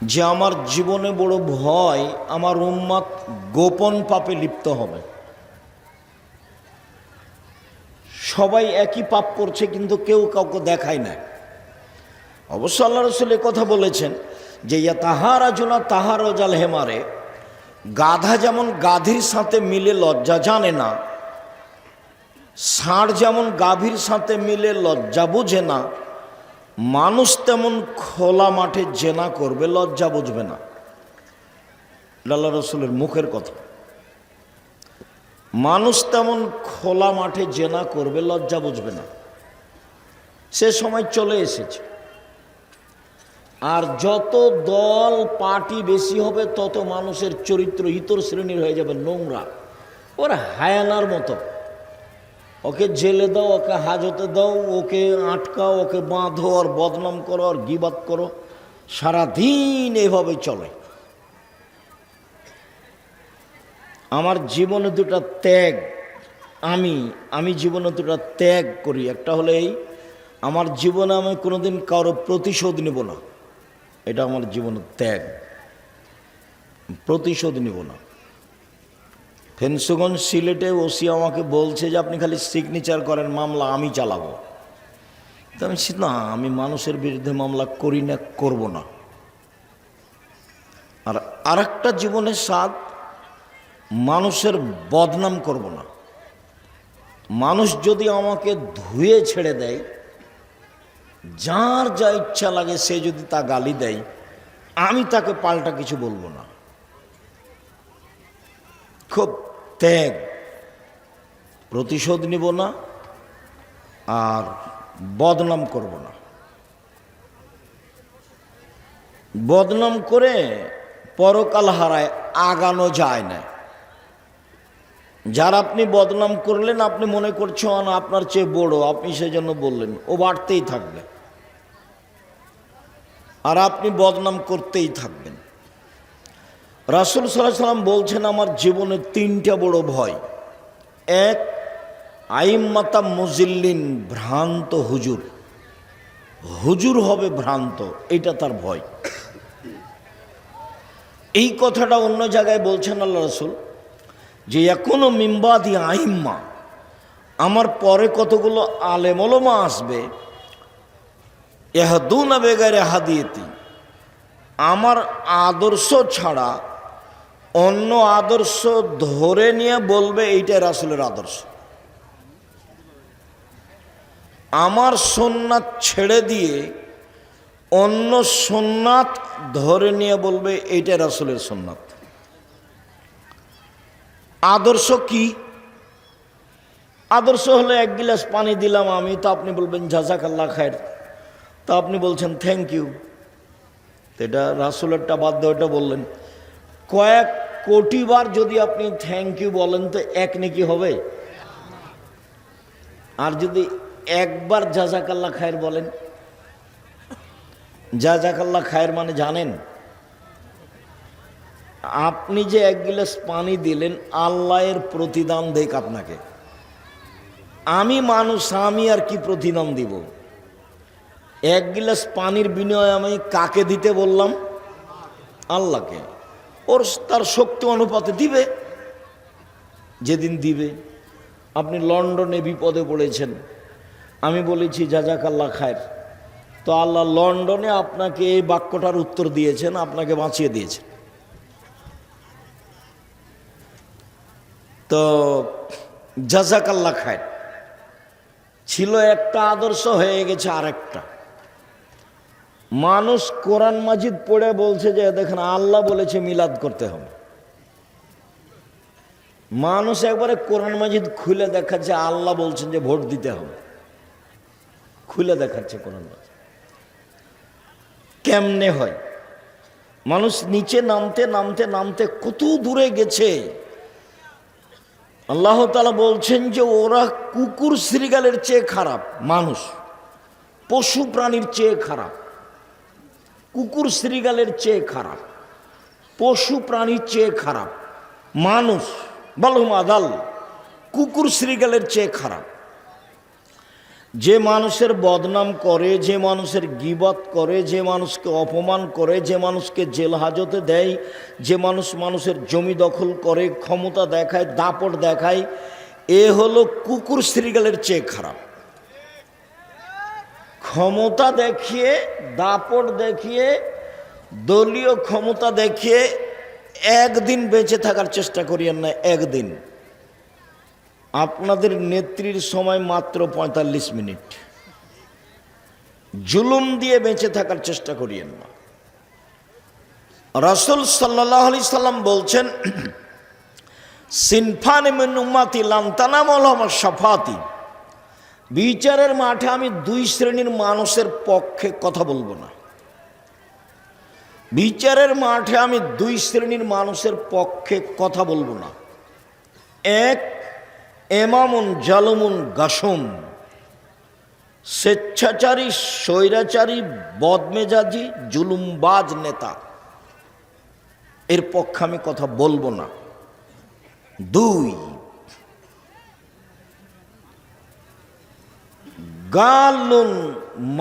যে আমার জীবনে বড় ভয় আমার উম্মত গোপন পাপে লিপ্ত হবে। সবাই একই পাপ করছে কিন্তু কেউ কাউকে দেখায় না। অবশ্য আল্লাহ রাসূল কথা বলেছেন যে তাহারাজুনা তাহারজাল হেমারে, গাধা যেমন গাধীর সাথে মিলে লজ্জা জানে না, ষাঁড় যেমন গাভীর সাথে মিলে লজ্জা বুঝে না, মানুষ তেমন খোলা মাঠে জেনা করবে লজ্জা বুঝবে না। আল্লাহ রাসূলের মুখের কথা। মানুষ তেমন খোলা মাঠে জেনা করবে লজ্জা বুঝবে না। সে সময় চলে এসেছে। আর যত দল পার্টি বেশি হবে তত মানুষের চরিত্র ইতর শ্রেণীর হয়ে যাবে, নোংরা। ওরা হায়ানার মতো। ওকে জেলে দাও, ওকে হাজতে দাও, ওকে আটকাও, ওকে বাঁধো, আর বদনাম করো, আর গিবাত করো, সারাদিন এভাবে চলে। আমার জীবনে দুটা ত্যাগ, আমি জীবনে দুটা ত্যাগ করি। একটা হলো এই, আমার জীবনে আমি কোনোদিন কারো প্রতিশোধ নেব না। এটা আমার জীবনের ত্যাগ, প্রতিশোধ নেব না। ফেন্সগঞ্জ সিলেটে ওসি আমাকে বলছে যে আপনি খালি সিগনেচার করেন, মামলা আমি চালাবো। তো আমি না, আমি মানুষের বিরুদ্ধে মামলা করি না, করব না। আর আরেকটা জীবনের স্বাদ, মানুষের বদনাম করব না। মানুষ যদি আমাকে ধুয়ে ছেড়ে দেয়, যার যা ইচ্ছা লাগে সে যদি তা গালি দেয়, আমি তাকে পাল্টা কিছু বলবো না। খুব ত্যাগ, প্রতিশোধ নিব না, আর বদনাম করব না। বদনাম করে পরকাল হারায় আগানো যায় না। যার আপনি বদনাম করলেন, আপনি মনে করছেন আপনার চেয়ে বড়, আপনি সেজন্য বললেন, ও বাড়তেই থাকবে আর আপনি বদনাম করতেই থাকবেন। রাসূল সাল্লাল্লাহু আলাইহি সাল্লাম বলছেন আমার জীবনে তিনটা বড় ভয়। এক, আইম্মাতা মুজিল্লিন, ভ্রান্ত হুজুর। হুজুর হবে ভ্রান্ত, এটা তার ভয়। এই কথাটা অন্য জায়গায় বলছেন আল্লাহ রাসূল যে এখনো মিম্বাদি আইম্মা, আমার পরে কতগুলো আলেম ওলামা আসবে, ইয়াহদুনা বেগাইরে হাদিয়াতি, আমার আদর্শ ছাড়া অন্য আদর্শ ধরে নিয়ে বলবে এইটাই রাসূলের আদর্শ। আমার সুন্নাত ছেড়ে দিয়ে অন্য সুন্নাত ধরে নিয়ে বলবে এইটাই রাসূলের সুন্নাত। আদর্শ কি? আদর্শ হলো এক গিলাস পানি দিলাম আমি, তো আপনি বলবেন জাযাকাল্লাহ খায়ের, তো আপনি বলছেন থ্যাংক ইউ। এটা রাসূলেরটা বাদ দিয়ে ওটা বললেন। কয়েক কোটি বার যদি আপনি থ্যাংক ইউ বলেন তো এক নেকি হবে। আর যদি একবার জাযাকাল্লাহ খায়ের বলেন, জাযাকাল্লাহ খায়ের মানে জানেন? আপনি যে এক গিলাস পানি দিলেন, আল্লাহর প্রতিদান দেখ আপনাকে। আমি মানুষ, আমি আর কি প্রতিদান দিব? এক গিলাস পানির বিনিময়ে আমি কাকে দিতে বললাম? আল্লাহকে। ওর তার শক্তি অনুপাতে দিবে, যেদিন দিবে। আপনি লন্ডনে বিপদে পড়েছেন, আমি বলেছি জাযাকাল্লাহ খায়ের, তো আল্লাহ লন্ডনে আপনাকে এই বাক্যটার উত্তর দিয়েছেন, আপনাকে বাঁচিয়ে দিয়েছেন। তো জাযাকাল্লাহ খায়ের ছিল একটা আদর্শ, হয়ে গেছে আরেকটা। মানুষ কোরআন মাজিদ পড়ে বলছে যে দেখেন আল্লাহ বলেছে মিলাদ করতে হবে। মানুষ একবারে কোরআন মাজিদ খুলে দেখাচ্ছে আল্লাহ বলছেন যে ভোট দিতে হবে, খুলে দেখাচ্ছে কোরআন মাজিদ। কেমনে হয়? মানুষ নিচে নামতে নামতে নামতে কত দূরে গেছে। আল্লাহ তাআলা বলছেন যে ওরা কুকুর শ্রীগালের চেয়ে খারাপ। মানুষ পশু প্রাণীর চেয়ে খারাপ, কুকুর শ্রীগালের চেয়ে খারাপ, পশু প্রাণীর চেয়ে খারাপ। মানুষ বালহুম আদাল, কুকুর শ্রীগালের চেয়ে খারাপ। যে মানুষের বদনাম করে, যে মানুষের গীবত করে, যে মানুষকে অপমান করে, যে মানুষকে জেল হাজতে দেয়, যে মানুষের জমি দখল করে, ক্ষমতা দেখায়, দাপট দেখায়, এ হলো কুকুর শ্রীগালের চেয়ে খারাপ। ক্ষমতা দেখিয়ে, দাপট দেখিয়ে, দলীয় ক্ষমতা দেখিয়ে একদিন বেঁচে থাকার চেষ্টা করিয়েন না। একদিন আপনাদের নেত্রীর সময় মাত্র ৪৫ মিনিট, জুলুম দিয়ে বেঁচে থাকার চেষ্টা করিয়েন না। রাসূল সাল্লাল্লাহু আলাইহি সাল্লাম বলছেন, সিনফান মিন উম্মতি লান তানামুল শাফাতি, বিচারের মাঠে আমি দুই শ্রেণীর মানুষের পক্ষে কথা বলবো না। বিচারের মাঠে আমি দুই শ্রেণীর মানুষের পক্ষে কথা বলবো না। এক, এমামুন জালুমুন গাসুম, স্বেচ্ছাচারী, স্বৈরাচারী, বদমেজাজি, জুলুমবাজ নেতা, এর পক্ষে আমি কথা বলবো না। দুই, গালুন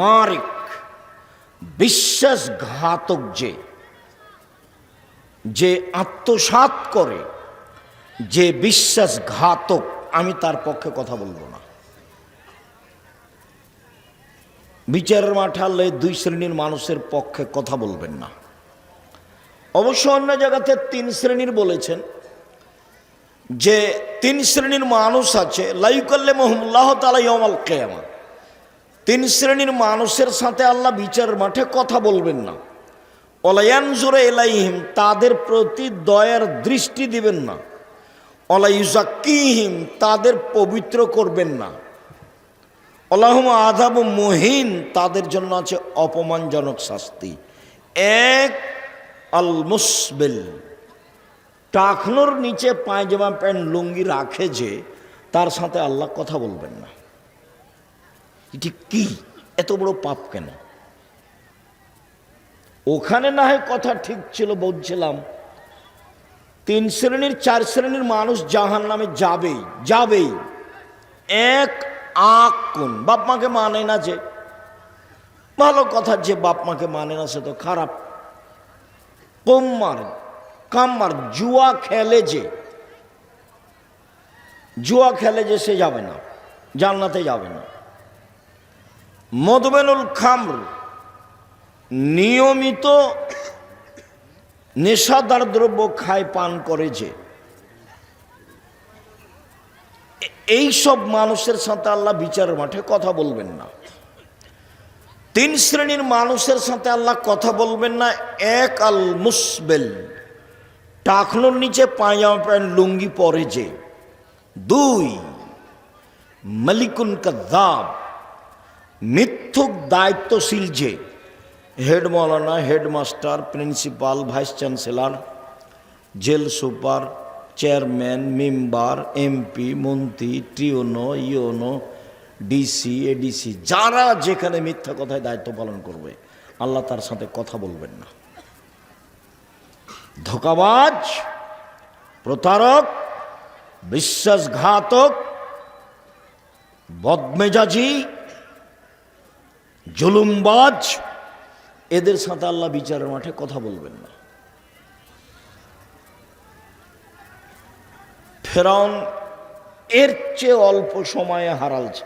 মারিক, বিশ্বাসঘাতক, যে আত্মসাৎ করে, যে বিশ্বাসঘাতক, আমি তার পক্ষে কথা বলবো না। বিচারের মাঠে আল্লাহ দুই শ্রেণীর মানুষের পক্ষে কথা বলবেন না। অবশ্য অন্য জায়গাতে তিন শ্রেণীর বলেছেন, যে তিন শ্রেণীর মানুষ আছে, লা ইউকাল্লিমুহুমুল্লাহু তাআলা ইয়াওমাল কিয়ামা, তিন শ্রেণীর মানুষের সাথে আল্লাহ বিচারের মাঠে কথা বলবেন না। ওয়ালা ইয়ানজুরু ইলাইহিম, তাদের প্রতি দয়ার দৃষ্টি দিবেন না। ওয়ালা ইউযাক্কিহিম, তাদের পবিত্র করবেন না। ওয়ালাহুম আযাবুম মুহিন, তাদের জন্য আছে অপমানজনক শাস্তি। এক, আল মুসবিল, টাকনোর নিচে পায়জামা প্যান্ট লুঙ্গি রাখে, যে তার সাথে আল্লাহ কথা বলবেন না। এটি কি এত বড় পাপ কেন? ওখানে না হয় কথা ঠিক ছিল, বলছিলাম তিন শ্রেণীর চার শ্রেণীর মানুষ জাহান্নামে যাবেই যাবেই। এক, আক কোন, বাপ মাকে মানে না, যে ভালো কথা, যে বাপ মাকে মানে না সে তো খারাপ। কোম্মার কাম্মার, জুয়া খেলে, জুয়া খেলে যে সে যাবে না, জান্নাতে যাবে না। মদমেনুল খামর, নিয়মিত নেশাদার দ্রব্য খায়, পান করে, যে এই সব মানুষের সাথে আল্লাহ বিচারের মাঠে কথা বলবেন না। তিন শ্রেণীর মানুষের সাথে আল্লাহ কথা বলবেন না। এক, আল মুসবেল, টাকনোর নিচে পায়জামা প্যান্ট লুঙ্গি পরে, যে। দুই, মালিকুন কাযাব, মিথ্যুক দায়িত্বশীল, যে হেড মৌলানা, headmaster, principal, vice chancellor, jail super, chairman, member, MP, মন্ত্রী, টিওনো, ইওনো, ডিসি, এডিসি, যারা যেখানে মিথ্যা কথায় দায়িত্ব পালন করবে, আল্লাহ তার সাথে কথা বলবেন না। ধোঁকাবাজ, প্রতারক, বিশ্বাসঘাতক, বদমেজাজি, জুলুমবাজ, এদের সাথে আল্লাহ বিচারের মাঠে কথা বলবেন না। ফেরাউন এর চেয়ে অল্প সময়ে হারালছে।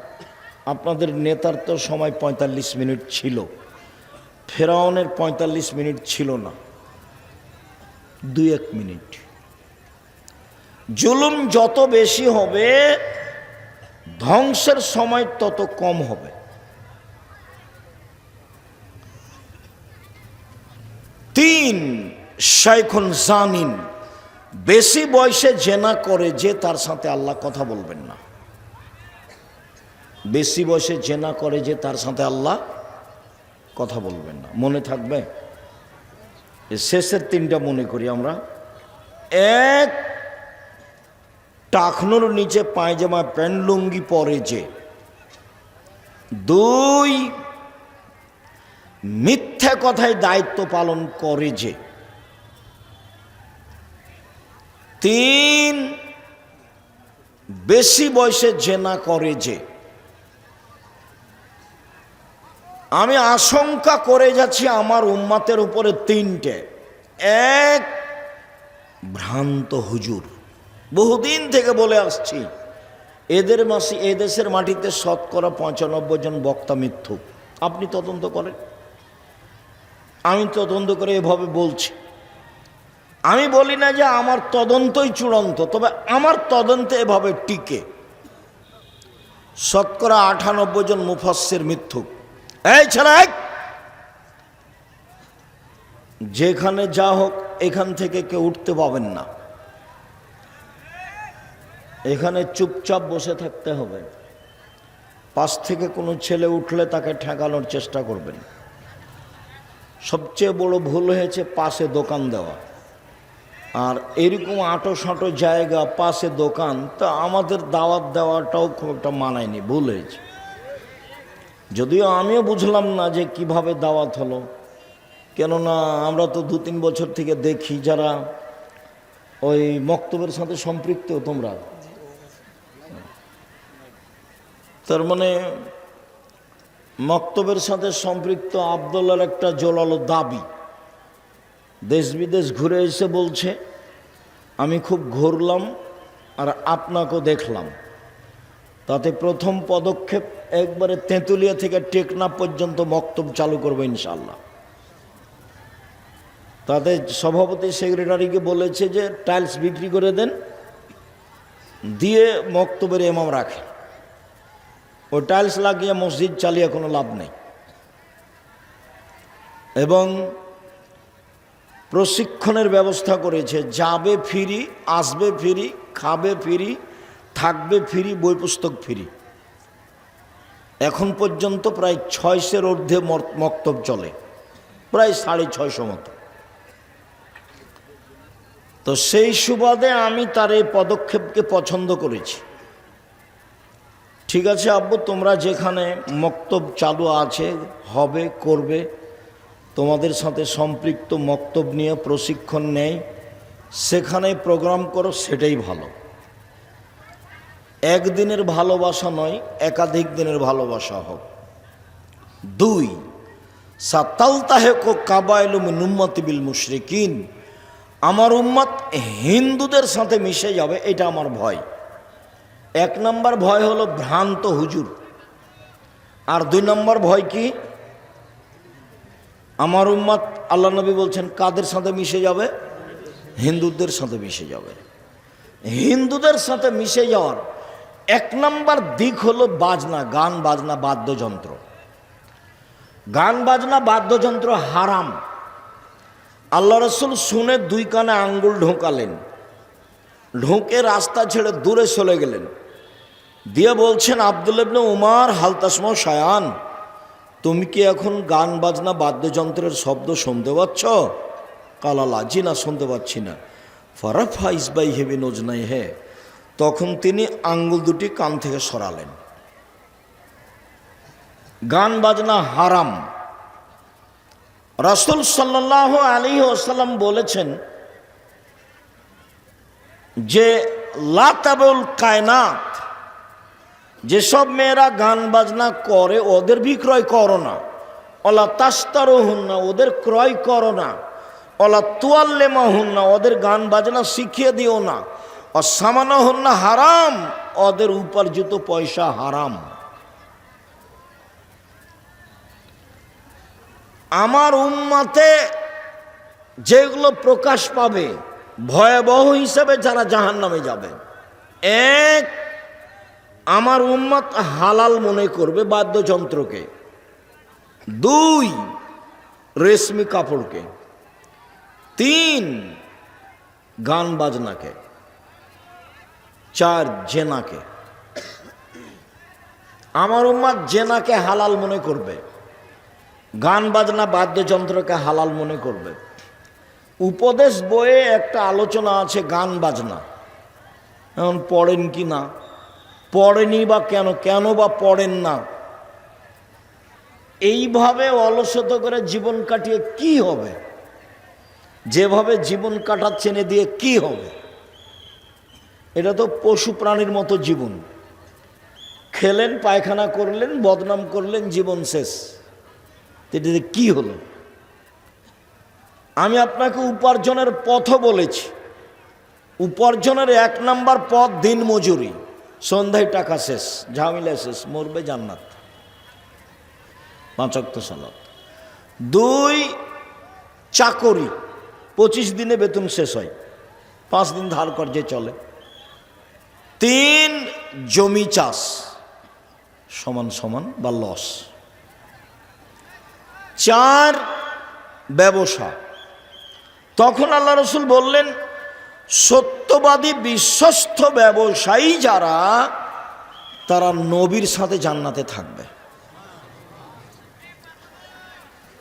আপনাদের নেতার তো সময় ৪৫ মিনিট ছিল, ফেরাউনের ৪৫ মিনিট ছিল না, ২-১ মিনিট। জুলুম যত বেশি হবে, ধ্বংসের সময় তত কম হবে। তিন, শাইখুন জানিন, বেশি বয়সে জেনা করে, যে তার সাথে আল্লাহ কথা বলবেন না। বেশি বয়সে জেনা করে, যে তার সাথে আল্লাহ কথা বলবেন না। মনে থাকবে? শেষের তিনটা মনে করি আমরা। এক, টাকনোর নিচে পায়জামা প্যান্ট লুঙ্গি পরে, যে। দুই, মিথ্যা কথায় দায়িত্ব পালন করে, যে। তিন, বেশি বয়সে জেনা করে, যে। আমি আশঙ্কা করে যাচ্ছি আমার উম্মতের উপরে তিনটে। এক, ভ্রান্ত হুজুর, বহুদিন থেকে বলে আসছি এদেশের মাটিতে শতকরা 95 জন বক্তা মিথ্যুক। আপনি তদন্ত করেন, আমি তদন্ত করে এভাবে বলছি। আমি বলি না যে আমার তদন্তই চূড়ান্ত, তবে আমার তদন্তে এভাবে টিকে। শতকরা 98 জন মুফাসসির মিথ্যুক। এই ছেলে, যেখানে যা হোক এখান থেকে কেউ উঠতে পাবেন না, এখানে চুপচাপ বসে থাকতে হবে। পাশ থেকে কোনো ছেলে উঠলে তাকে ঠেকানোর চেষ্টা করবেন। সবচেয়ে বড় ভুল হয়েছে পাশে দোকান দেওয়া, আর এরকম আঁটো সাঁটো জায়গা পাশে দোকান, তা আমাদের দাওয়াত দেওয়াটাও খুব একটা মানায়নি, ভুল হয়েছে। যদিও আমিও বুঝলাম না যে কিভাবে দাওয়াত হলো, কেননা আমরা তো 2-3 বছর থেকে দেখি যারা ওই মক্তবের সাথে সম্পৃক্ত। তোমরা তার মানে মক্তবের সাথে সম্পৃক্ত আব্দুল্লাহর একটা জোরালো দাবি, দেশ বিদেশ ঘুরে এসে বলছে আমি খুব ঘুরলাম আর আপনাকেও দেখলাম, তাতে প্রথম পদক্ষেপ একবারে তেঁতুলিয়া থেকে টেকনাফ পর্যন্ত মক্তব চালু করবো ইনশাআল্লাহ। তাদের সভাপতি সেক্রেটারিকে বলেছে যে টাইলস বিক্রি করে দেন, দিয়ে মক্তবের ইমাম রাখেন। ওই টাইলস লাগিয়ে মসজিদ চালিয়ে কোনো লাভ নেই। এবং প্রশিক্ষণের ব্যবস্থা করেছে, যাবে ফ্রি, আসবে ফ্রি, খাবে ফ্রি, থাকবে ফ্রি, বই পুস্তক ফ্রি। এখন পর্যন্ত প্রায় 600-এর ঊর্ধ্বে মক্তব চলে, প্রায় 650 মতো। তো সেই সুবাদে আমি তার এই পদক্ষেপকে পছন্দ করেছি। ঠিক আছে আব্বু, তোমরা যেখানে মক্তব চালু আছে, হবে, করবে, তোমাদের সাথে সম্পৃক্ত মক্তব নিয়ে প্রশিক্ষণ নেয়, সেখানে প্রোগ্রাম করো, সেটাই ভালো। একদিনের ভালোবাসা নয়, একাধিক দিনের ভালোবাসা হোক। 2, সাতালতাহেকু কাবাইলু মিন উম্মতি বিল মুশরিকিন, আমার উম্মত হিন্দুদের সাথে মিশে যাবে, এটা আমার ভয়। 1 নম্বর ভয় হলো ভ্রান্ত হুজুর, আর 2 নম্বর ভয় কি? আমার উম্মত, আল্লাহ নবী বলছেন কাদের সাথে মিশে যাবে? হিন্দুদের সাথে মিশে যাবে। হিন্দুদের সাথে মিশে যাওয়ার 1 নম্বর দিক হলো বাজনা, গান বাজনা, বাদ্যযন্ত্র। গান বাজনা বাদ্যযন্ত্র হারাম। আল্লাহ রসুল শুনে 2 কানে আঙ্গুল ঢোকালেন, ঢোকে রাস্তা ছেড়ে দূরে চলে গেলেন, দিয়ে বলছেন আব্দুল্লাহ ইবনে উমর, হাল তাসমাউ শায়ান, তুমি কি এখন গান বাজনা বাদ্যযন্ত্রের শব্দ শুনতে পাচ্ছ? কালালা, জি না, শুনতে পাচ্ছি না। ফারাফা ইসবাই হেবি নজনাই হে, তখন তিনি আঙ্গুল 2টি কান থেকে সরালেন। গান বাজনা হারাম। রাসূল সাল্লাল্লাহু আলাইহি ওয়াসাল্লাম বলেছেন যে লা তাবুল কায়নাত, যেসব মেয়েরা গান বাজনা করে ওদের বিক্রয় করো না। ওলা তাস্তারুহুন্না, ওদের ক্রয় করো না। ওলা তুয়াল্লিমাহুন্না, ওদের গান বাজনা শিখিয়ে দিও না। অসামানাহুন্না হারাম, ওদের উপার্জিত পয়সা হারাম। আমার উম্মতে যেগুলো প্রকাশ পাবে ভয়াবহ হিসাবে যারা জাহান্নামে যাবে, 1, আমার উম্মত হালাল মনে করবে বাদ্যযন্ত্রকে। 2, রেশমি কাপড়কে। 3, গান বাজনাকে। 4, জেনাকে। আমার উম্মত জেনাকে হালাল মনে করবে, গান বাজনা বাদ্যযন্ত্রকে হালাল মনে করবে। উপদেশ বইয়ে একটা আলোচনা আছে গান বাজনা, এখন পড়েন কি না, পড়েনি বা কেন, কেন বা পড়েন না। এইভাবে অলসতা করে জীবন কাটিয়ে কি হবে? যেভাবে জীবন কাটাচ্ছেন এ দিয়ে কি হবে? এটা তো পশু প্রাণীর মতো জীবন। খেলেন, পায়খানা করলেন, বদনাম করলেন, জীবন শেষ। এটাতে কি হলো? আমি আপনাকে উপার্জনের পথও বলেছি। উপার্জনের 1 নাম্বার পথ দিন মজুরি। সন্ধ্যায় টাকা শেষ, ঝামেলা শেষ, মরবে জান্নাত। 5 ওয়াক্ত সালাত। 2 চাকরি, 25 দিনে বেতন শেষ হয়, 5 দিন ধার কর্জে চলে। 3 জমি চাষ, সমান সমান বা লস। 4 ব্যবসা। তখন আল্লাহ রসুল বললেন, সত্যবাদী বিশ্বস্ত ব্যবসায়ী যারা, তারা নবীর সাথে জান্নাতে থাকবে।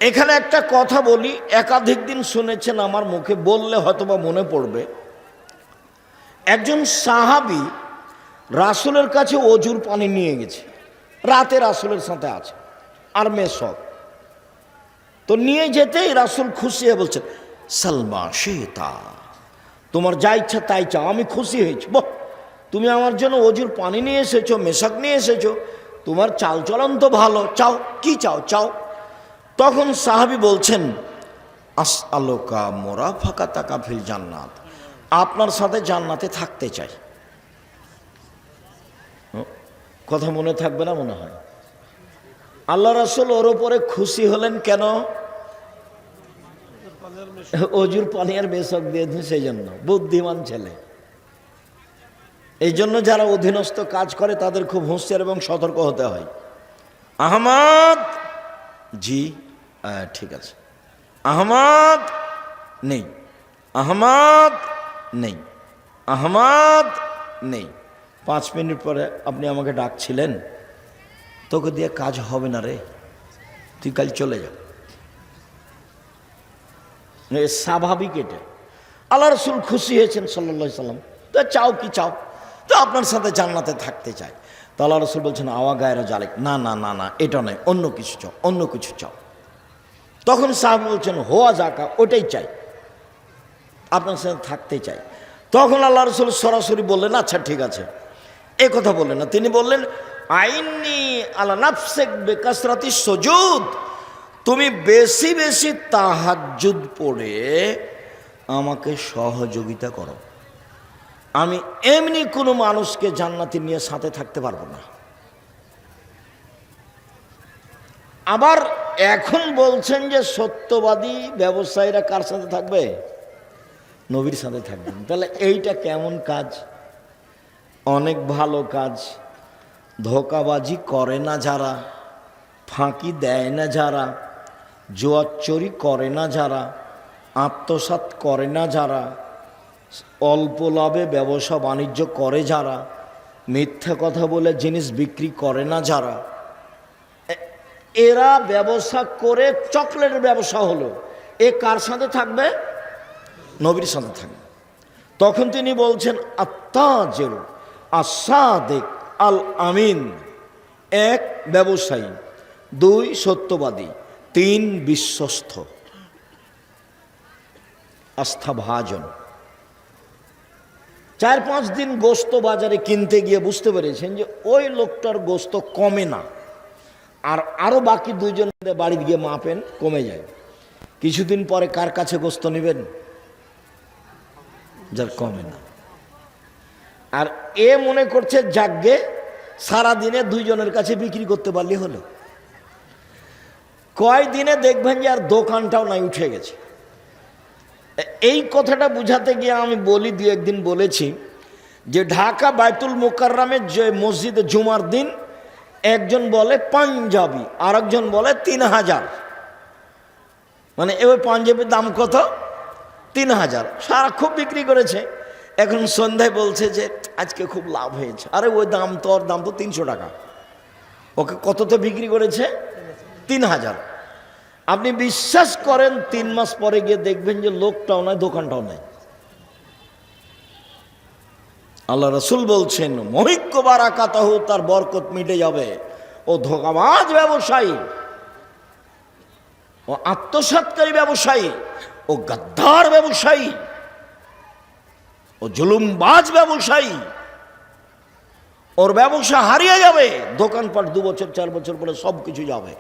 এখানে একটা কথা বলি, একাধিক দিন শুনেছেন আমার মুখে, বললে হয়তোবা মনে পড়বে। একজন সাহাবী রাসূলের কাছে অজুর পানি নিয়ে গেছে, রাতে রাসূলের সাথে আছে আর মেয়ে সব। তো নিয়ে যেতেই রাসূল খুশি হয়ে বলছেন, সালমা শেতা, তোমার যা ইচ্ছা তাই চাও, আমি খুশি হয়েছি। বাহ, তুমি আমার জন্য অজুর পানি নিয়ে এসেছো, মেশাক নিয়ে এসেছো, তোমার চালচলন তো ভালো, চাও, কি চাও চাও। তখন সাহাবী বলছেন, আসআলুকা মুরাফাকাতাকা ফিল জান্নাত, আপনার সাথে জান্নাতে থাকতে চাই। কথা মনে থাকবে না মনে হয়? আল্লাহ রাসূল ওর উপরে খুশি হলেন কেন? অজুর পানি আর মেশক দিয়েছেন সেই জন্য। বুদ্ধিমান ছেলে। এই জন্য যারা অধীনস্থ কাজ করে তাদের খুব হুঁশিয়ার এবং সতর্ক হতে হয়। আহমদ, জি ঠিক আছে। আহমদ নেই, আহমদ নেই, আহমদ নেই। 5 মিনিট পরে, আপনি আমাকে ডাকছিলেন, তোকে দিয়ে কাজ হবে না রে, তুই কাল চলে যা। স্বাভাবিক এটা। আল্লাহ রসুল খুশি হয়েছেন সাল্লাল্লাহু আলাইহি সাল্লাম। তো চাও কি চাও? তো আপনার সাথে জান্নাতে থাকতে চাই। তো আল্লাহ রসুল বলছেন, আওয়া গায়ের জালেক, না না না না, এটা নয়, অন্য কিছু চাও, অন্য কিছু চাও। তখন সাহাবী বলছেন, হোয়া জাকা, ওটাই চাই, আপনার সাথে থাকতে চাই। তখন আল্লাহ রসুল সরাসরি বললেন, আচ্ছা ঠিক আছে। এ কথা বললেন না, তিনি বললেন, আইনি আলা নাফসিক বিকাসরাতি সুজুদ, তুমি বেশি বেশি তাহাজ্জুদ পড়ে আমাকে সহযোগিতা করো। আমি এমনি কোনো মানুষকে জান্নাতে নিয়ে সাথে থাকতে পারবো না। আবার এখন বলছেন যে সত্যবাদী ব্যবসায়ীরা কার সাথে থাকবে? নবীর সাথে থাকবেন। তাহলে এইটা কেমন কাজ? অনেক ভালো কাজ। ধোঁকাবাজি করে না যারা, ফাঁকি দেয় না যারা, জুয়াচুরি করে না যারা, আত্মসাৎ করে না যারা, অল্প লাভে ব্যবসা বাণিজ্য করে যারা, মিথ্যা কথা বলে জিনিস বিক্রি করে না যারা, এরা ব্যবসা করে, চকলেটের ব্যবসা হলো, এ কার সাথে থাকবে? নবীর সাথে থাকবে। তখন তিনি বলছেন, আত্তাজির আস-সাদিক আল আমিন, 1 ব্যবসায়ী, 2 সত্যবাদী, 3 বিশ্বস্ত, আস্থাভাজন। 4-5 দিন গোস্ত বাজারে কিনতে গিয়ে বুঝতে পেরেছেন যে ওই লোকটার গোস্ত কমে না, আর আরো বাকি 2 জন বাড়ি গিয়ে মাপেন, কমে যায়। কিছুদিন পরে কার কাছে গোস্ত নেবেন? যার কমে না। আর এ মনে করছে যাগ্গে সারাদিনে 2 জনের কাছে বিক্রি করতে পারলে হলো। কয়দিনে দেখবেন যে আর দোকানটাও নাই, উঠে গেছে। এই কথাটা বুঝাতে গিয়ে আমি বলি, 2-1 দিন বলেছি যে ঢাকা বাইতুল মুকাররমের যে মসজিদে জুমার দিন একজন বলে পাঞ্জাবি, আর একজন বলে 3000। মানে ওই পাঞ্জাবির দাম কত? 3000। সারা খুব বিক্রি করেছে। এখন সন্ধ্যায় বলছে যে আজকে খুব লাভ হয়েছে। আরে ওই দাম তো, ওর দাম তো 300 টাকা। ওকে কততে বিক্রি করেছে? 3000। আপনি বিশ্বাস করেন 3 মাস পরে গিয়ে দেখবেন যে লোকটাও নাই, দোকানটাও নাই। আল্লাহ রাসূল বলছেন, মহিক্য বারাকাতাহু, তার বরকত মিটে যাবে। ও ধোঁকাবাজ ব্যবসায়ী, ও আত্মসাৎকারী ব্যবসায়ী, ও গাদ্দার ব্যবসায়ী, ও জুলুমবাজ ব্যবসায়ী, ওর ব্যবসা হারিয়ে যাবে। দোকানপাট 2 বছর 4 বছর পরে সব কিছু যাবে।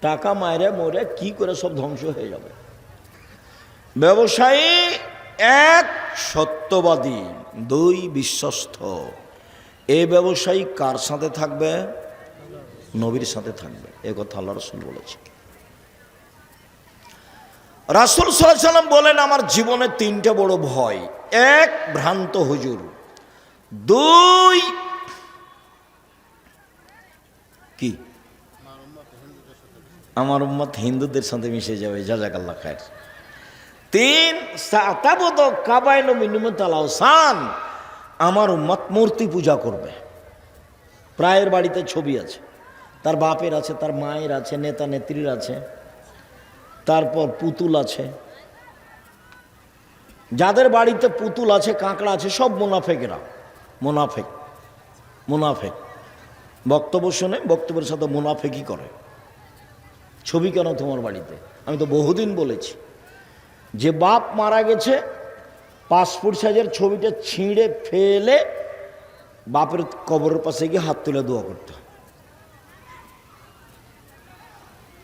টাকা মায়েরা মরে কি করে সব ধ্বংস হয়ে যাবে। ব্যবসায়ী এক, সত্যবাদী, দুই, বিশ্বস্ত। এই ব্যবসায়ী কার সাথে থাকবে? নবীর সাথে থাকবে। এ কথা আল্লাহ রাসূল বলেছে। রাসূল সাল্লাল্লাহু আলাইহি ওয়াসাল্লাম বলেন, আমার জীবনে তিনটা বড় ভয়। এক, ভ্রান্ত হুজুর। দুই, কি? আমার উম্মত হিন্দুদের সাথে মিশে যাবে, জাযাকাল্লাহ খায়ের। তিন, সাতাবদ কাবাইল মিনুমতাল আওসান, আমার উম্মত মূর্তি পূজা করবে। প্রায়ের বাড়িতে ছবি আছে, তার বাপের আছে, তার মায়ের আছে, নেতা নেত্রীর আছে, তারপর পুতুল আছে। যাদের বাড়িতে পুতুল আছে, কাঁকড়া আছে, সব মুনাফেকেরা। মুনাফেক বক্তব্য শুনে বক্তব্যের সাথে মুনাফেকি করে। ছবি কেন তোমার বাড়িতে? আমি তো বহুদিন বলেছি, যে বাপ মারা গেছে, পাসপোর্ট সাইজের ছবিটা ছিঁড়ে ফেলে বাপের কবরের পাশে গিয়ে হাত তুলে দোয়া করতে হয়।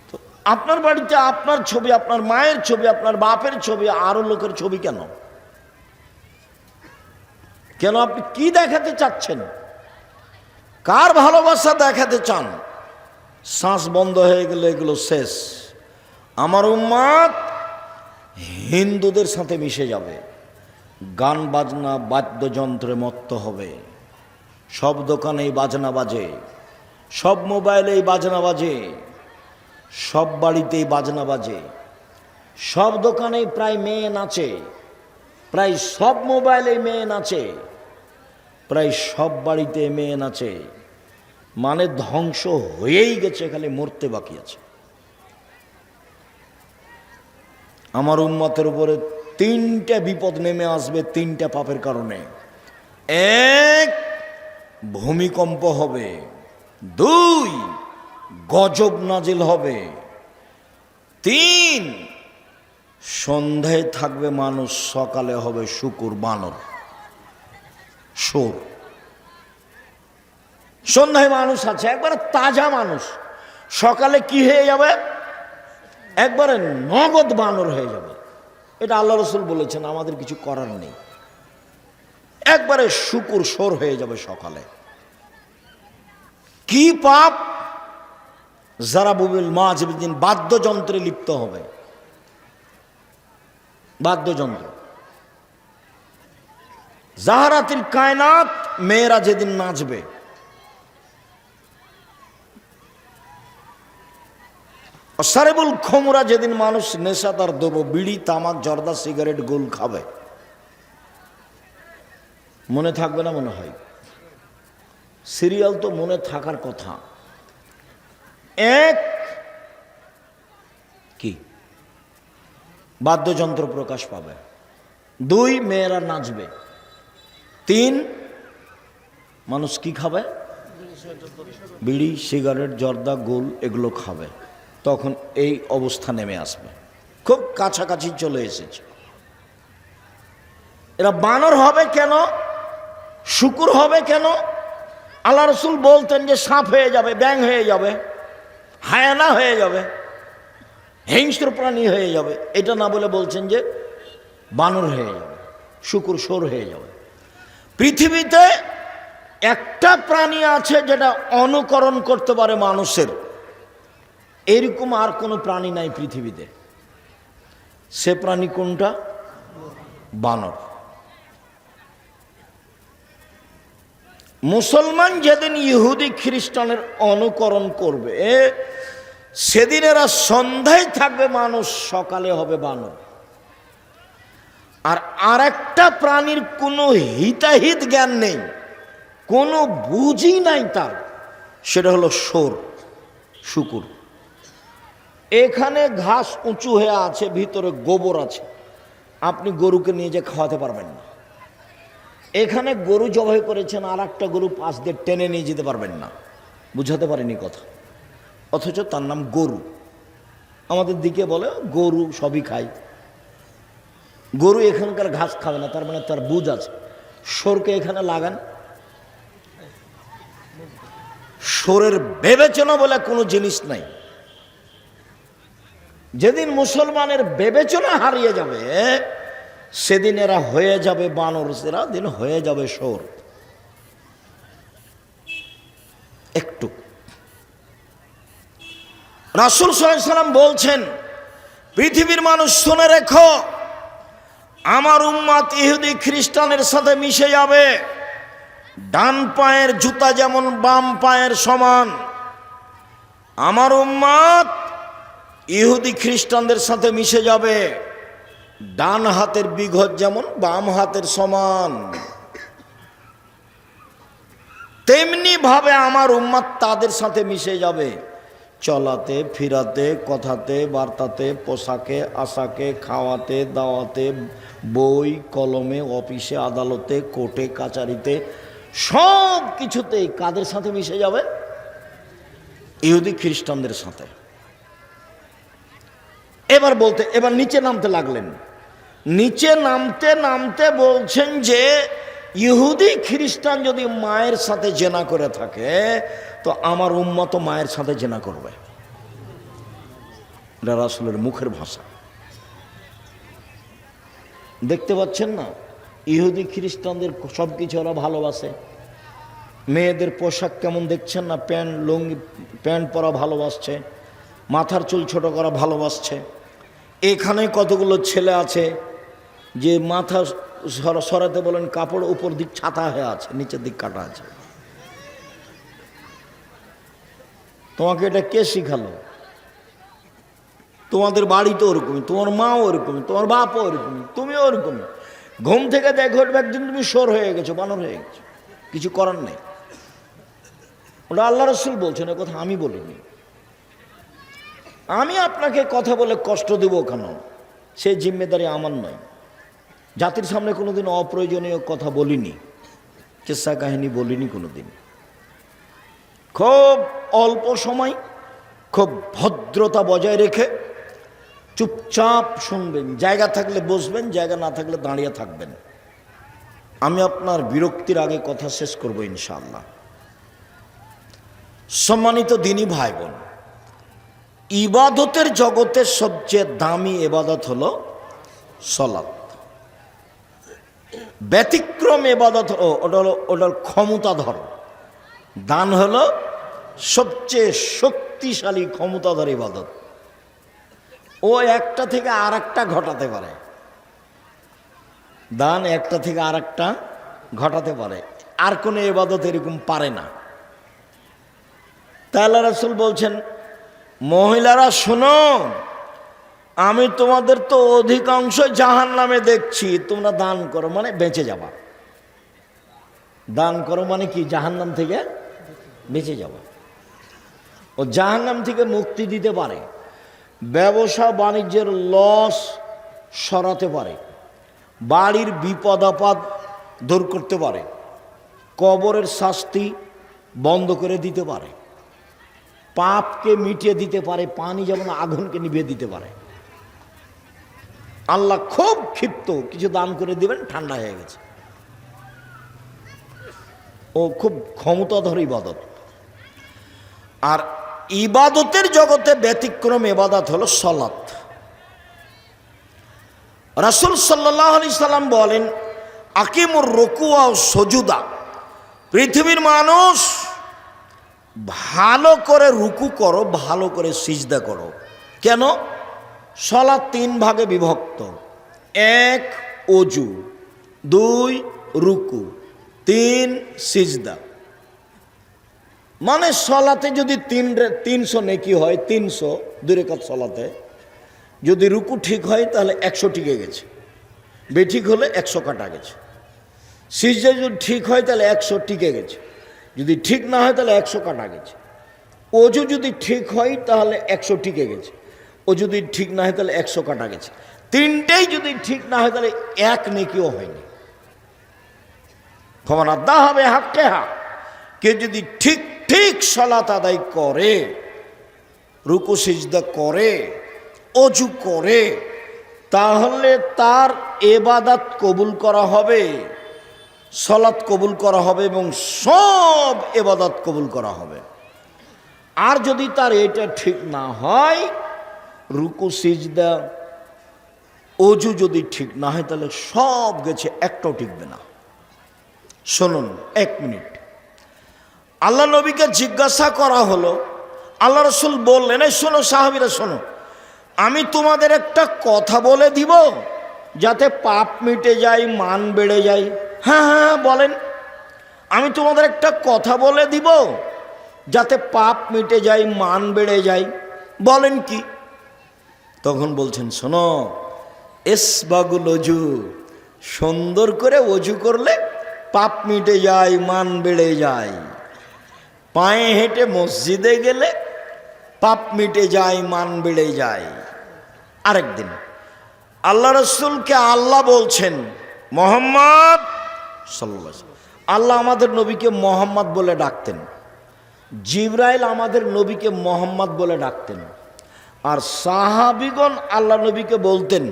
তো আপনার বাড়িতে আপনার ছবি, আপনার মায়ের ছবি, আপনার বাপের ছবি, আরো লোকের ছবি কেন? কেন? আপনি কি দেখাতে চাচ্ছেন? কার ভালোবাসা দেখাতে চান? শ্বাস বন্ধ হয়ে গেলে এগুলো শেষ। আমার উম্মত হিন্দুদের সাথে মিশে যাবে, গান বাজনা বাদ্যযন্ত্রে মত্ত হবে। সব দোকানেই বাজনা বাজে, সব মোবাইলেই বাজনা বাজে, সব বাড়িতেই বাজনা বাজে, সব দোকানেই প্রায় মেয়ে নাচে, প্রায় সব মোবাইলেই মেয়ে নাচে, প্রায় সব বাড়িতে মেয়ে নাচে। মানে ধ্বংস হয়েই গেছে, খালি মরতে বাকি আছে। আমার উম্মতের উপরে তিনটা বিপদ নেমে আসবে, তিনটা পাপের কারণে। এক, ভূমিকম্প হবে। দুই, গজব নাজিল হবে। তিন, সন্ধ্যায় থাকবে মানুষ, সকালে হবে শুকুর বানর, সোর। সন্ধ্যায় মানুষ আছে, একবারে তাজা মানুষ, সকালে কি হয়ে যাবে? একবারে নগদ বানর হয়ে যাবে। এটা আল্লাহ রাসূল বলেছেন, আমাদের কিছু করার নেই। একবারে শুকুর সোর হয়ে যাবে সকালে। কি পাপ? জারাবুবিল মাযিবিন, বাদ্যযন্ত্রে লিপ্ত হবে। বাদ্যযন্ত্র। জাহারাতিল কায়নাত, মেয়েরা যেদিন নাচবে। সারেবুল খমরা, যেদিন মানুষ নেশাদার দ্রব্য, বিড়ি, তামাক, জর্দা, সিগারেট, গোল খাবে। মনে থাকবে না? মনে হয় সিরিয়াল তো মনে থাকার কথা। এক, কি? বাদ্যযন্ত্র প্রকাশ পাবে। দুই, মেয়েরা নাচবে। তিন, মানুষ কি খাবে? বিড়ি, সিগারেট, জর্দা, গোল এগুলো খাবে। তখন এই অবস্থা নেমে আসবে, খুব কাছাকাছি চলে এসেছে। এরা বানর হবে কেন? শুকুর হবে কেন? আল্লাহ রাসূল বলতেন যে সাপ হয়ে যাবে, ব্যাঙ হয়ে যাবে, হায়ানা হয়ে যাবে, হিংস্র প্রাণী হয়ে যাবে। এটা না বলে বলছেন যে বানর হয়ে যাবে, শুকুর সোর হয়ে যাবে। পৃথিবীতে একটা প্রাণী আছে যেটা অনুকরণ করতে পারে মানুষের, এরকম আর কোনো প্রাণী নাই পৃথিবীতে। সে প্রাণী কোনটা? বানর। মুসলমান যেদিন ইহুদি খ্রিস্টানের অনুকরণ করবে, সেদিন এরা সন্ধ্যায় থাকবে মানুষ, সকালে হবে বানর। আর আরেকটা প্রাণীর কোনো হিতাহিত জ্ঞান নেই, কোনো বুঝই নাই তার, সেটা হলো সোর, শুকুর। এখানে ঘাস উঁচু হয়ে আছে, ভিতরে গোবর আছে, আপনি গরুকে নিয়ে যে খাওয়াতে পারবেন না। এখানে গরু জবাই করেছেন, আর একটা গরু পাশ দিয়ে টেনে নিয়ে যেতে পারবেন না। বুঝাতে পারেনি কথা, অথচ তার নাম গরু। আমাদের দিকে বলে গরু সবই খায়, গরু এখানকার ঘাস খাবে না, তার মানে তার বুঝ আছে। সোরকে এখানে লাগান, সোরের বিবেচনা বলে কোনো জিনিস নাই। যেদিন মুসলমানের বিবেচনা হারিয়ে যাবে সেদিন এরা হয়ে যাবে বানর, এরা দিন হয়ে যাবে শোর। একটু রাসূল সাল্লাল্লাহু আলাইহি সাল্লাম বলছেন, পৃথিবীর মানুষ শুনে রেখো, আমার উম্মত ইহুদি খ্রিস্টানের সাথে মিশে যাবে। ডান পায়ের জুতা যেমন বাম পায়ের সমান, আমার উম্মত ইহুদি খ্রিস্টানদের সাথে মিশে যাবে। ডান হাতের বিঘত যেমন বাম হাতের সমান, তেমনি ভাবে আমার উম্মত তাদের সাথে মিশে যাবে। চলাতে, ফিরাতে, কথাতে, বার্তাতে, পোশাকে, আশাকে, খাওয়াতে, দাওয়াতে, বই কলমে, অফিসে, আদালতে, কোর্টে কাচারিতে, সব কিছুতেই কাদের সাথে মিশে যাবে? ইহুদি খ্রিস্টানদের সাথে। এবার নিচে নামতে লাগলেন। নিচে নামতে নামতে বলছেন যে ইহুদি খ্রিস্টান যদি মায়ের সাথে জেনা করে থাকে তো আমার উম্মত মায়ের সাথে জেনা করবে। এটা রাসূলের মুখের ভাষা। দেখতে পাচ্ছেন না, ইহুদি খ্রিস্টানদের সব কিছু ওরা ভালোবাসে। মেয়েদের পোশাক কেমন দেখছেন না, লুঙ্গি প্যান্ট পরা ভালোবাসছে, মাথার চুল ছোট করা ভালোবাসছে। এখানে কতগুলো ছেলে আছে যে মাথা সরাতে বলেন, কাপড় উপর দিক ছাতা হয়ে আছে, নিচের দিক কাটা আছে। তোমাকে এটা কে শিখালো? তোমাদের বাড়ি তো ওরকমই, তোমার মাও ওরকমই, তোমার বাপও ওরকমই, তুমিও ওরকমই। ঘুম থেকে দেখো একদিন তুমি শোর হয়ে গেছো, বানর হয়ে গেছো, কিছু করার নেই। ওটা আল্লাহ রাসূল বলছেন, এ কথা আমি বলিনি। আমি আপনাকে কথা বলে কষ্ট দেব কেন? সে জিম্মেদারি আমার নয়। জাতির সামনে কোনোদিন অপ্রয়োজনীয় কথা বলিনি, কিসসা কাহিনী বলিনি কোনোদিন। খুব অল্প সময়, খুব ভদ্রতা বজায় রেখে চুপচাপ শুনবেন, জায়গা থাকলে বসবেন, জায়গা না থাকলে দাঁড়িয়ে থাকবেন। আমি আপনার বিরক্তির আগে কথা শেষ করব ইনশাআল্লাহ। সম্মানিত দিনী ভাই বোন, ইবাদতের জগতের সবচেয়ে দামি ইবাদত হলো সালাত। ব্যতিক্রম ইবাদত ওটা ক্ষমতাধর। দান হলো সবচেয়ে শক্তিশালী ক্ষমতাধর ইবাদত। ও একটা থেকে আর একটা ঘটাতে পারে। দান একটা থেকে আর একটা ঘটাতে পারে, আর কোনো ইবাদত এরকম পারে না। তাই আল্লাহ রাসূল বলছেন, মহিলারা শোনো, আমি তোমাদের তো অধিকাংশ জাহান্নামে দেখছি, তোমরা দান করো মানে বেঁচে যাবা। দান করো মানে কি? জাহান্নাম থেকে বেঁচে যাবা। ও জাহান্নাম থেকে মুক্তি দিতে পারে, ব্যবসা বাণিজ্যের লস সরাতে পারে, বাড়ির বিপদ আপদ দূর করতে পারে, কবরের শাস্তি বন্ধ করে দিতে পারে, পাপকে মিটিয়ে দিতে পারে, পানি যেমন আগুনকে নিভিয়ে দিতে পারে। আল্লাহ খুব ক্ষিপ্ত, কিছু দান করে দিবেন, ঠান্ডা হয়ে গেছে। ও খুব ক্ষমতাধর ইবাদত। আর ইবাদতের জগতে ব্যতিক্রম ইবাদত হলো সালাত। রাসূল সাল্লাল্লাহু আলাইহি সাল্লাম বলেন, আকিমুর রুকুআ ওয়াস সুজুদা, পৃথিবীর মানুষ ভালো করে রুকু করো, ভালো করে সিজদা করো। কেন? সালাত তিন ভাগে বিভক্ত। এক ওযু, দুই রুকু, তিন সিজদা। মানে সালাতে যদি 300 নেকি হয়, 300 দুই রাকাত সালাতে, যদি রুকু ঠিক হয় তাহলে 100 টিকে গেছে, বেঠিক হলে 100 কাটা গেছে। সিজদা যদি ঠিক হয় তাহলে 100 টিকে গেছে, যদি ঠিক না হয় তাহলে 100 কাটা গেছে। ওযু যদি ঠিক হয় তাহলে 100 টিকে গেছে, ও যদি ঠিক না হয় তাহলে 100 কাটা গেছে। তিনটেই যদি ঠিক না হয় তাহলে এক নেকিও হয়নি। ক্ষমা দা হবে হাক্কে হা, কে যদি ঠিক ঠিক সালাত আদায় করে, রুকু সিজদা করে, ওযু করে, তাহলে তার ইবাদত কবুল করা হবে, সালাত কবুল করা হবে এবং সব ইবাদত কবুল করা হবে। আর যদি তার এটা ঠিক না হয় রুকু সিজদা অজু যদি ঠিক না হয় তাহলে সব গেছে, একটাও টিকবে না। শুনুন 1 মিনিট। আল্লাহ নবীকে জিজ্ঞাসা করা হলো, আল্লাহ রসুল বললেন, এই শোনো সাহাবীরা শোনো, আমি তোমাদের একটা কথা বলে দিব যাতে পাপ মিটে যায়, মান বেড়ে যায়। হ্যাঁ হ্যাঁ বলেন। আমি তোমাদের একটা কথা বলে দিব যাতে পাপ মিটে যায়, মান বেড়ে যায়। বলেন কি? তখন বলছেন, শোনো, ইসবাগুল অজু, সুন্দর করে অজু করলে পাপ মিটে যায়, মান বেড়ে যায়। পায়ে হেঁটে মসজিদে গেলে পাপ মিটে যায়, মান বেড়ে যায়। আরেকদিন আল্লাহ রসুলকে আল্লাহ বলছেন মোহাম্মদ সাল্লাল্লাহু আলাইহি ওয়াসাল্লাম। আল্লাহ আমাদের নবীকে মোহাম্মদ বলে ডাকতেন, জিবরাইল আমাদের নবীকে মোহাম্মদ বলে ডাকতেন। আর সাহাবীগণ আল্লাহ নবীকে বলতেন,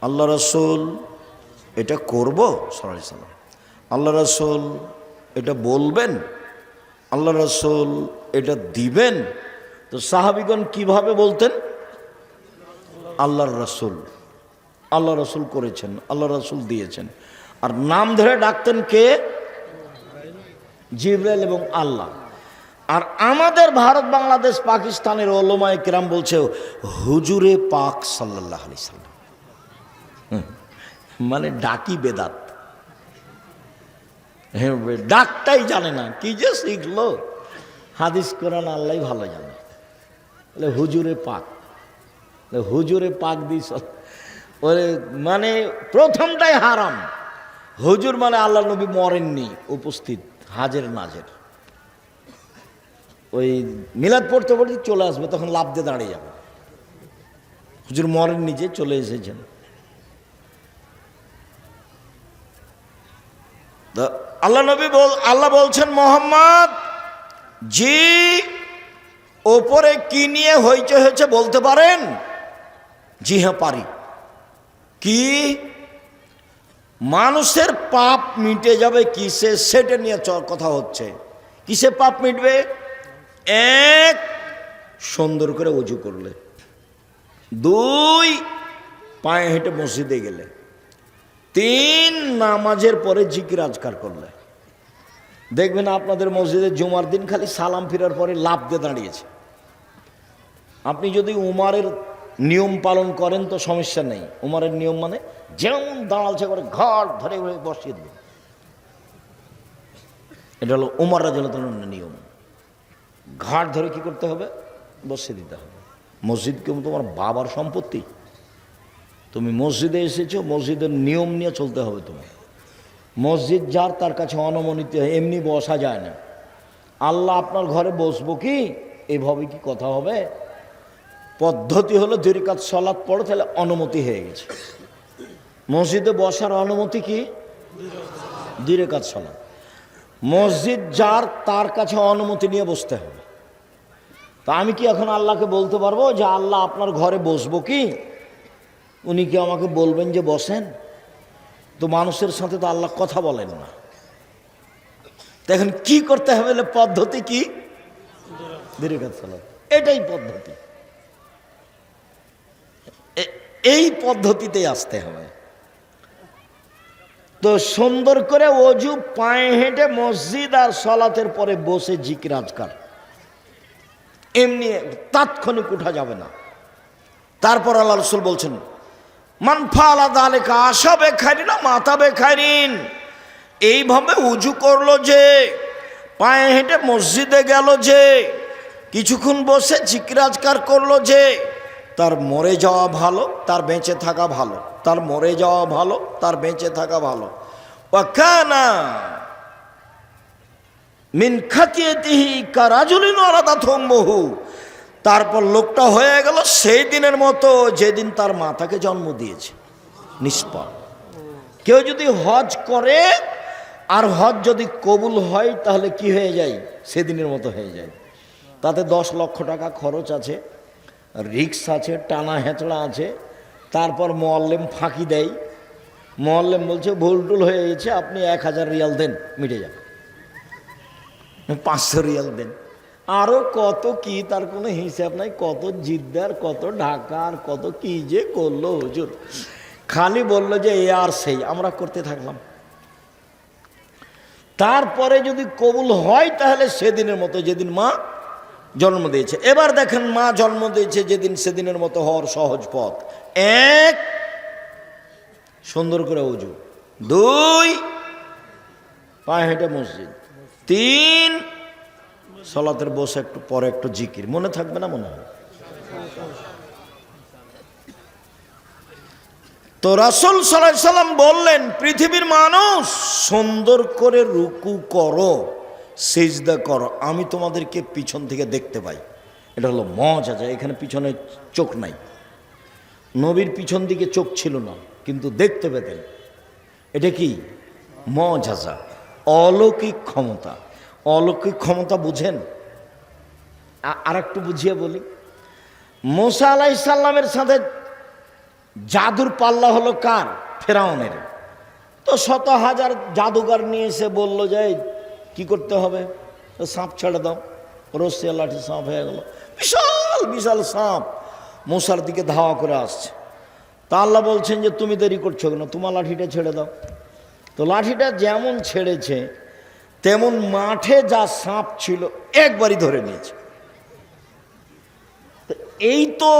আল্লাহ রসুল এটা করব সাল্লাল্লাহু আলাইহি ওয়াসাল্লাম, আল্লাহ রসুল এটা বলবেন, আল্লাহ রসুল এটা দিবেন। তো সাহাবীগণ কিভাবে বলতেন? আল্লাহর রসুল, আল্লাহ রসুল করেছেন, আল্লাহ রসুল দিয়েছেন। আর নাম ধরে ডাকতেন কে? জিবরাইল এবং আল্লাহ। আর আমাদের ভারত, বাংলাদেশ, পাকিস্তানের ওলামায়ে কেরাম বলছে হুজুরে পাক সাল্লাল্লাহু আলাইহি সাল্লাম, মানে ডাকি বেদাত। ডাকটাই জানে না, কি যে শিখলো। হাদিস কোরআন আল্লাহ ভালো জানে। হুজুরে পাক, হুজুরে পাক দিস, ওরে মানে প্রথমটাই হারাম। হুজুর মানে আল্লাহ নবী মরেননি, উপস্থিত, হাজের নাজের। ওই মিলাদ পড়তে পড়তে চলে আসবে, তখন লাফ দিয়ে দাঁড়িয়ে যাবে। হুজুর মরেননি, যে চলে এসেছেন। আল্লাহ নবী আল্লাহ বলছেন, মোহাম্মদ জি, ওপরে কি নিয়ে হইচই হয়েছে বলতে পারেন? জি হ্যাঁ পারি। কি? মানুষের পাপ মিটে যাবে কিসে, সেটা নিয়ে কথা হচ্ছে। কিসে পাপ মিটবে? 1, সুন্দর করে ওযু করলে। 2, পায়ে হেঁটে মসজিদে গেলে। 3, নামাজের পরে জিকির আজকার করলে। দেখবেন আপনাদের মসজিদে জুমার দিন খালি সালাম ফিরার পরে লাফ দিয়ে দাঁড়িয়েছে। আপনি যদি উমারের নিয়ম পালন করেন তো সমস্যা নেই। উমারের নিয়ম মানে যেমন দাঁড়ালছে করে ঘর ধরে বসিয়ে দেবে, এটা হলো উমর রাদিয়াল্লাহু তাআলার নিয়ম। ঘাট ধরে কি করতে হবে? বসিয়ে দিতে হবে। মসজিদ কেমন তোমার বাবার সম্পত্তি? তুমি মসজিদে এসেছো, মসজিদের নিয়ম নিয়ে চলতে হবে তোমার। মসজিদ যার, তার কাছে অনুমোদিত, এমনি বসা যায় না। আল্লাহ আপনার ঘরে বসবো কি, এভাবে কি কথা হবে? পদ্ধতি হলো 2 রাকাত সালাত পড়ো, তাহলে অনুমতি হয়ে গেছে। মসজিদে বসার অনুমতি কি? 2 রাকাত সালাত। মসজিদ যার, তার কাছে অনুমতি নিয়ে বসতে হবে। তা আমি কি এখন আল্লাহকে বলতে পারবো যে আল্লাহ আপনার ঘরে বসবো কি? উনি কি আমাকে বলবেন যে বসেন? তো মানুষের সাথে তো আল্লাহ কথা বলেন না। এখন কি করতে হবে? পদ্ধতি কি? 2 রাকাত সালাত, এটাই পদ্ধতি। এই পদ্ধতিতেই আসতে হবে। তো সুন্দর করে ওযু, পায়ে হেঁটে মসজিদ আর সালাতের পরে বসে জিকির আজকার, এমনি তাৎক্ষণিক উঠা যাবে না। তারপর আল্লাহ রাসূল বলছেন, মান ফাআলা যালিকা আশা বেখাইরিন মাতা বেখাইরিন। এইভাবে উযু করলো যে, পায়ে হেঁটে মসজিদে গেল যে, কিছুক্ষণ বসে জিকির আজকার করলো যে, তার মরে যাওয়া ভালো, তার বেঁচে থাকা ভালো। তার মরে যাওয়া ভালো, তার বেঁচে থাকা ভালো। ওয়াকানা মিন খাতিয়াতিহি কারাজুলিন ওয়ালাদাতহু উম্মুহু। তারপর লোকটা হয়ে গেল সেই দিনের মতো যেদিন তার মা তাকে জন্ম দিয়েছে, নিষ্পাপ। কেউ যদি হজ করে আর হজ যদি কবুল হয় তাহলে কি হয়ে যায়? সেদিনের মতো হয়ে যায়। তাতে 10 লক্ষ টাকা খরচ আছে, রিক্স আছে, টানা হেঁচড়া আছে। তারপর মোয়াল্লেম ফাঁকি দেয়। মোয়াল্লেম বলছে ভুল টুল হয়ে গেছে, আপনি 1000 রিয়াল দেন, মিটে যাবে। 500 রিয়াল দেন, আরো কত কি, তার কোনো হিসাব নাই, কত জিদ্দার, কত ঢাকার, কত কি যে করলো হুজুর। খালি বললো যে এ আর সেই, আমরা করতে থাকলাম। তারপরে যদি কবুল হয় তাহলে সেদিনের মতো, যেদিন মা জন্ম দিয়েছে। এবার দেখেন, মা জন্ম দিয়েছে যেদিন, সেদিনের মতো হওয়ার সহজ পথ: এক, সুন্দর করে উজু; দুই, পায়ে হেঁটে মসজিদ; তিন, সালাতের বসে একটু পরে একটু জিকির। মনে থাকবে না? মনে হয় তো। রাসূল সাল্লাল্লাহু আলাইহি সাল্লাম বললেন, পৃথিবীর মানুষ, সুন্দর করে রুকু করো, সিজদা করো, আমি তোমাদেরকে পিছন থেকে দেখতে পাই। এটা হলো মুআজিজা। এখানে পিছনে চোখ নাই, নবীর পিছন দিকে চোখ ছিল না, কিন্তু দেখতে পেতেন। এটা কি? মুআজিজা, অলৌকিক ক্ষমতা। অলৌকিক ক্ষমতা বুঝেন? আর একটু বুঝিয়ে বলি। মুসা আলাইহিস সালামের সাথে জাদুর পাল্লা হলো কার? ফেরাউনের। তো শত হাজার জাদুঘর নিয়ে এসে বলল যে কি করতে হবে? সাপ ছেড়ে দাও। রসিয়া লাঠি সাপ হয়ে গেল, বিশাল বিশাল সাপ মুসার দিকে ধাওয়া করে আসছে। তা আল্লাহ বলছেন যে তুমি দেরি করছো কেন, তোমার লাঠিটা ছেড়ে দাও। তো লাঠিটা যেমন ছেড়েছে তেমন মাঠে যা সাপ ছিল একবারই ধরে নিয়েছে। এই তো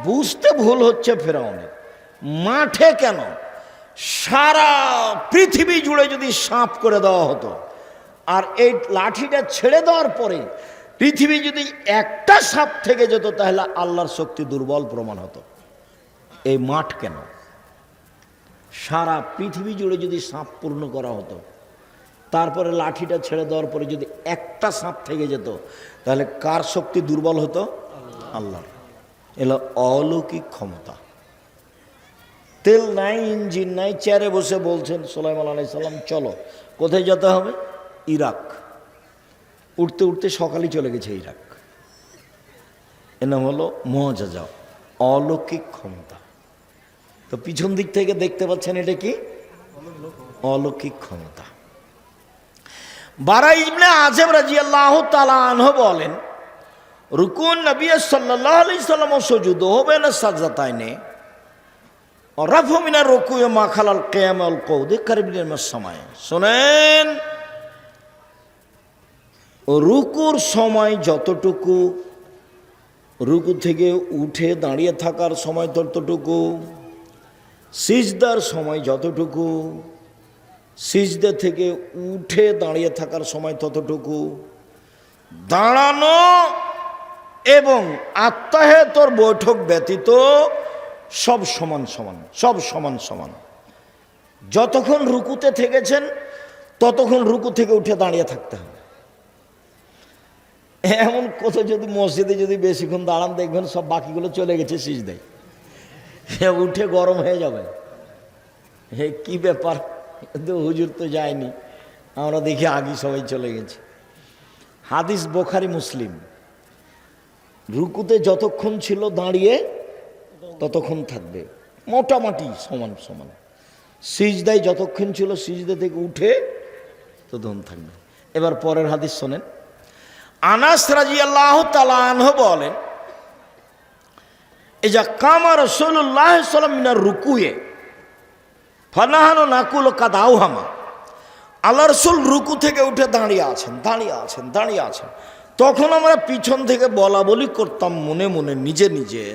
বুঝতে ভুল হচ্ছে ফেরাউনের। মাঠে কেন, সারা পৃথিবী জুড়ে যদি সাপ করে দেওয়া হতো, আর এই লাঠিটা ছেড়ে দেওয়ার পরে পৃথিবী যদি একটা সাপ থেকে যেত, তাহলে আল্লাহর শক্তি দুর্বল প্রমাণ হতো। এই মাঠ কেন, সারা পৃথিবী জুড়ে যদি সাপ পূর্ণ করা হতো, তারপরে লাঠিটা ছেড়ে দেওয়ার পরে যদি একটা সাপ থেকে যেত, তাহলে কার শক্তি দুর্বল হতো? আল্লাহর। এলো অলৌকিক ক্ষমতা। তেল নাই, ইঞ্জিন নাই, চেয়ারে বসে বলছেন সুলাইমান আলাইহিস সালাম, চলো। কোথায় যেতে হবে? ইরাক। উঠতে উঠতে সকালই চলে গেছে ইরাক। এর নাম হলো মুআজিজা, অলৌকিক ক্ষমতা। তো পিছন দিক থেকে দেখতে পাচ্ছেন, এটা কি? অলৌকিক ক্ষমতা। বারা ইবনে আযিব রাদিয়াল্লাহু তাআলা আনহু বলেন, রুকুন নবী সাল্লাল্লাহু আলাইহি সাল্লাম সুজুদুহু বাইনা সাজদাতাইনি ওয়া রাফু মিনার রুকুই মা খালাল কিয়াম ওয়াল কউদ কারিবিন মিনাস সামায়ে। শুনেন, রুকুর সময় যতটুকু, রুকু থেকে উঠে দাঁড়িয়ে থাকার সময় ততটুকু, সিজদার সময় যতটুকু, সিজদা থেকে উঠে দাঁড়িয়ে থাকার সময় ততটুকু, দাঁড়ানো এবং আত্তাহিয়াতুর বৈঠক ব্যতীত সব সমান সমান, সব সমান সমান। যতক্ষণ রুকুতে থেকেছেন ততক্ষণ রুকু থেকে উঠে দাঁড়িয়ে থাকতে হবে। এমন কত, যদি মসজিদে যদি বেশিক্ষণ দাঁড়ান, দেখবেন সব বাকিগুলো চলে গেছে সিজদায়, উঠে গরম হয়ে যাবে। হে কি ব্যাপার, কিন্তু হুজুর তো যায়নি, আমরা দেখি আগে সবাই চলে গেছে। হাদিস বুখারী মুসলিম। রুকুতে যতক্ষণ ছিল দাঁড়িয়ে ততক্ষণ থাকবে, মোটামুটি সমান সমান। সিজদায় যতক্ষণ ছিল সিজদা থেকে উঠে ততক্ষণ থাকবে। এবার পরের হাদিস শোনেন। আনাস রাদিয়াল্লাহু তাআলা আনহু বলেন, ইজা কামা রাসূলুল্লাহ সাল্লাল্লাহু আলাইহি ওয়াসাল্লাম মিনার রুকুয়ে ফানাহানু নাকুলু কাদ আওহামা। আল্লাহ রাসূল রুকু থেকে উঠে দাঁড়িয়ে আছেন, দাঁড়িয়ে আছেন, দাঁড়িয়ে আছেন। তখন আমরা পিছন থেকে বলা বলি করতাম মনে মনে, নিজে নিজে,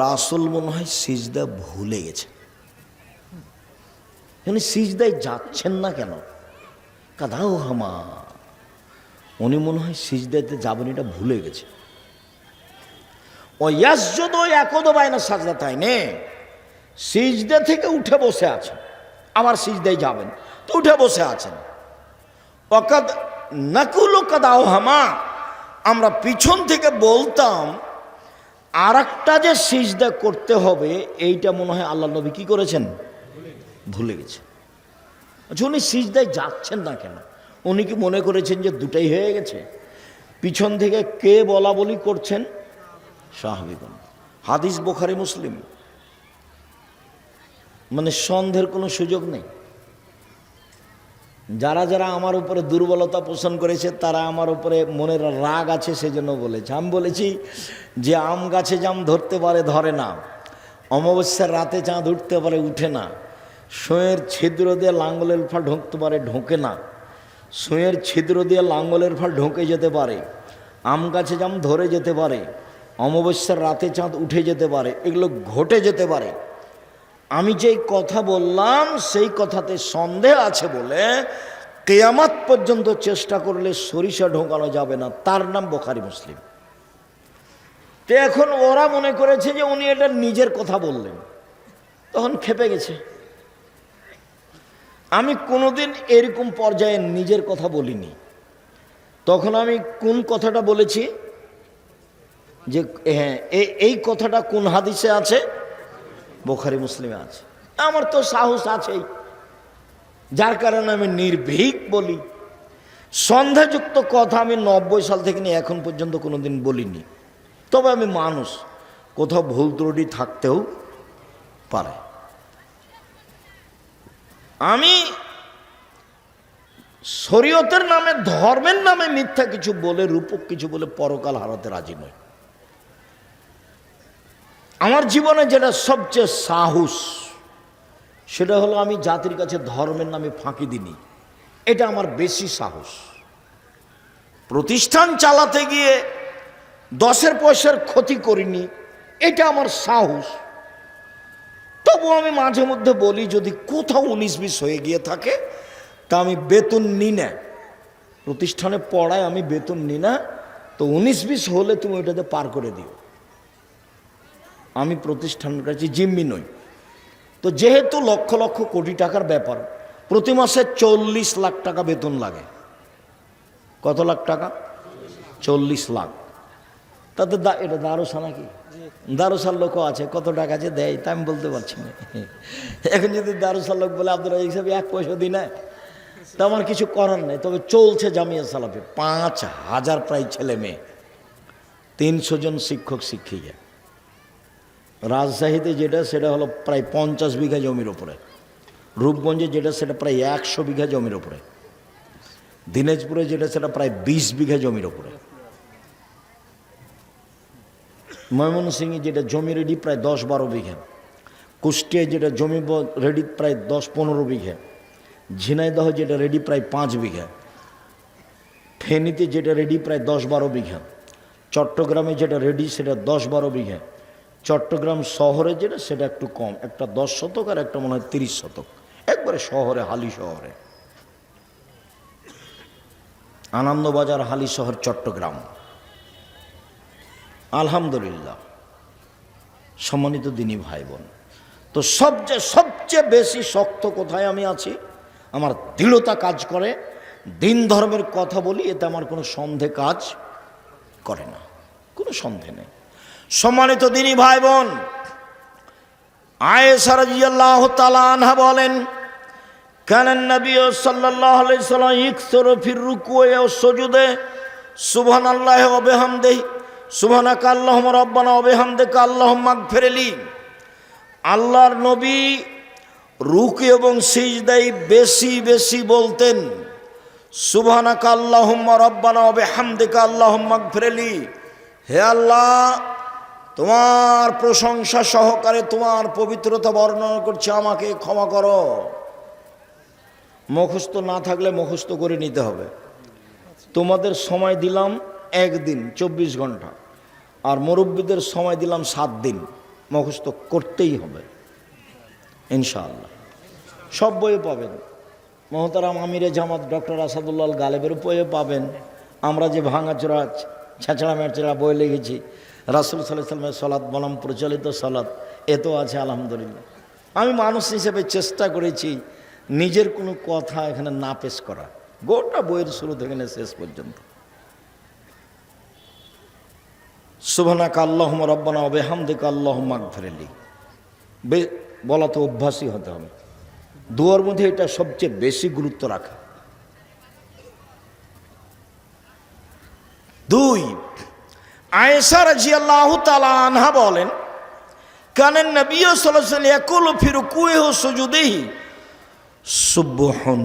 রাসূল মনে হয় সিজদা ভুলে গেছেন। উনি সিজদায় যাচ্ছেন না কেন? কাদ আওহামা, উনি মনে হয় সিজদাতে যাবেন, এটা ভুলে গেছে। ও ইয়াসজুদু ইয়াকুদু বাইনা সাজদাতাইনি, সিজদা থেকে উঠে বসে আছেন, আবার সিজদায় যাবেন, তো উঠে বসে আছেন। ওয়াকাদ নাকুলু কাদ আওহামা, আমরা পিছন থেকে বলতাম আর একটা যে সিজদা করতে হবে, এইটা মনে হয় আল্লাহ নবী কি করেছেন? ভুলে গেছে। আচ্ছা, উনি সিজদায় যাচ্ছেন না কেন? উনি কি মনে করেছেন যে দুটাই হয়ে গেছে? পিছন থেকে কে বলা বলি করছেন? সাহাবীগণ। হাদিস বুখারী মুসলিম, মানে সন্দেহের কোনো সুযোগ নেই। যারা যারা আমার উপরে দুর্বলতা পোষণ করেছে তারা আমার উপরে মনের রাগ আছে সেজন্য বলেছে। আমি বলেছি যে আম গাছে জাম ধরতে পারে ধরে না, অমাবস্যার রাতে চাঁদ উঠতে পারে উঠে না, সুঁয়ের ছিদ্র দিয়ে লাঙ্গলের ফাল ঢুকতে পারে ঢোকে না, সুঁয়ের ছিদ্র দিয়ে লাঙ্গলের ফাল ঢোকে যেতে পারে, আম গাছে জাম ধরে যেতে পারে, অমাবস্যার রাতে চাঁদ উঠে যেতে পারে, এগুলো ঘটে যেতে পারে। আমি যেই কথা বললাম সেই কথাতে সন্দেহ আছে বলে কিয়ামত পর্যন্ত চেষ্টা করলে সরিষা ঢোকানো যাবে না, তার নাম বুখারী মুসলিম। তো এখন ওরা মনে করেছে যে উনি এটা নিজের কথা বললেন, তখন খেপে গেছে। আমি কোনোদিন এরকম পর্যায়ে নিজের কথা বলিনি। তখন আমি কোন কথাটা বলেছি যে হ্যাঁ এই কথাটা কোন হাদিসে আছে? বুখারী মুসলিমে আছে। আমার তো সাহস আছেই, যার কারণে আমি নির্ভীক বলি। সন্দেহযুক্ত কথা আমি 90 সাল থেকে নিয়ে এখন পর্যন্ত কোনোদিন বলিনি। তবে আমি মানুষ, কোথাও ভুল ত্রুটি থাকতেও পারে। আমি শরীয়তের নামে ধর্মের নামে মিথ্যা কিছু বলে রূপক কিছু বলে পরকাল হারাতে রাজি নই। আমার জীবনে যেটা সবচেয়ে সাহস সেটা হলো আমি জাতির কাছে ধর্মের নামে ফাঁকি দিইনি, এটা আমার বেশি সাহস। প্রতিষ্ঠান চালাতে গিয়ে 10 পয়সার ক্ষতি করিনি, এটা আমার সাহস। তবু আমি মাঝে মধ্যে বলি যদি কোথাও 19-20 হয়ে গিয়ে থাকে তা আমি বেতন নিই না, প্রতিষ্ঠানে পড়ায় আমি বেতন নিই না, তো 19-20 হলে তুমি ওইটাতে পার করে দিও। আমি প্রতিষ্ঠানের কাছে জিম্মি নই। তো যেহেতু লক্ষ লক্ষ কোটি টাকার ব্যাপার, প্রতি মাসে 40 লাখ টাকা বেতন লাগে। কত লাখ টাকা? 40 লাখ। তাতে এটা দারোসা নাকি? দারোসার লোকও আছে, কত টাকা যে দেয় তা আমি বলতে পারছি না। এখন যদি দারোসার লোক বলে আপনারা এই হিসাবে 1 পয়সা দিই না, তো আমার কিছু করার নেই। তবে চলছে জামিয়া সালাফি, 5000 প্রায় ছেলে মেয়ে, 300 জন শিক্ষক শিক্ষিকা। রাজশাহীতে যেটা সেটা হলো প্রায় 50 বিঘা জমির ওপরে, রূপগঞ্জে যেটা সেটা প্রায় 100 বিঘা জমির ওপরে, দিনাজপুরে যেটা সেটা প্রায় 20 বিঘা জমির ওপরে, ময়মনসিংহে যেটা জমি রেডি প্রায় 10-12 বিঘা, কুষ্টিয়ায় যেটা জমি রেডি প্রায় 10-15 বিঘা, ঝিনাইদহ যেটা রেডি প্রায় 5 বিঘা, ফেনীতে যেটা রেডি প্রায় 10-12 বিঘা, চট্টগ্রামে যেটা রেডি সেটা 10-12 বিঘা, চট্টগ্রাম শহরে যেটা সেটা একটু কম, একটা 10 শতক আর একটা মনে হয় 30 শতক, একবারে শহরে, হালি শহরে। আনন্দবাজার হালি শহর চট্টগ্রাম। আলহামদুলিল্লাহ, সম্মানিত দিনী ভাই বোন, তো সবচেয়ে বেশি শক্ত কোথায় আমি আছি? আমার দৃঢ়তা কাজ করে, দিন ধর্মের কথা বলি, এতে আমার কোনো সন্দেহ কাজ করে না, কোনো সন্দেহ নেই। সম্মানিত দিনী ভাই বোন, আয়েশা রাদিয়াল্লাহু তাআলা আনহা বলেন, কানান নবী সাল্লাল্লাহু আলাইহি সাল্লাম ইকসুরু ফির রুকুই ওয়াস সুজুদে সুবহানাল্লাহি ওয়া বিহামদিহি সুবহানাকা আল্লাহুম্মা রাব্বানা ওয়া বিহামদিকা আল্লাহুম্মা আগফিরলি। আল্লাহর নবী রুকু এবং সিজদায় বেশি বেশি বলতেন সুবহানাকা আল্লাহুম্মা রাব্বানা ওয়া বিহামদিকা আল্লাহুম্মা আগফিরলি, হে আল্লাহ তোমার প্রশংসা সহকারে তোমার পবিত্রতা বর্ণনা করছি, আমাকে ক্ষমা করো। মুখস্থ না থাকলে মুখস্থ করে নিতে হবে। তোমাদের সময় দিলাম 1 দিন 24 ঘন্টা, আর মুরব্বীদের সময় দিলাম 7 দিন, মুখস্থ করতেই হবে ইনশাআল্লাহ। সব বইয়ে পাবেন, মহতারাম আমিরে জামাত ডক্টর আসাদুল্লাহ গালেবের বইয়ে পাবেন। আমরা যে ভাঙাচোরা ছেঁচড়া মেচড়া বই লিখেছি, রাসূল সাল্লাল্লাহু আলাইহি ওয়াসাল্লামের সালাত বনাম প্রচলিত সালাত, এতো আছে আলহামদুলিল্লাহ। আমি মানুষ হিসেবে চেষ্টা করেছি নিজের কোনো কথা এখানে না পেশ করা, গোটা বইয়ের শুরু থেকে শেষ পর্যন্ত। সুবহানাকা আল্লাহুম্মা রাব্বানা ওয়া বিহামদিকা আল্লাহুম্মা আগফিরলি বলা তো অভ্যাসই হতে হবে। দুয়ার মধ্যে এটা সবচেয়ে বেশি গুরুত্ব রাখা। 2, আয়েশা রাদিয়াল্লাহু তাআলা আনহা বলেন, কানান নবী সাল্লাল্লাহু আলাইহি ওয়াসাল্লাম ইয়াকুলু ফি রুকুইহি ওয়া সুজুদিহি সুবহুন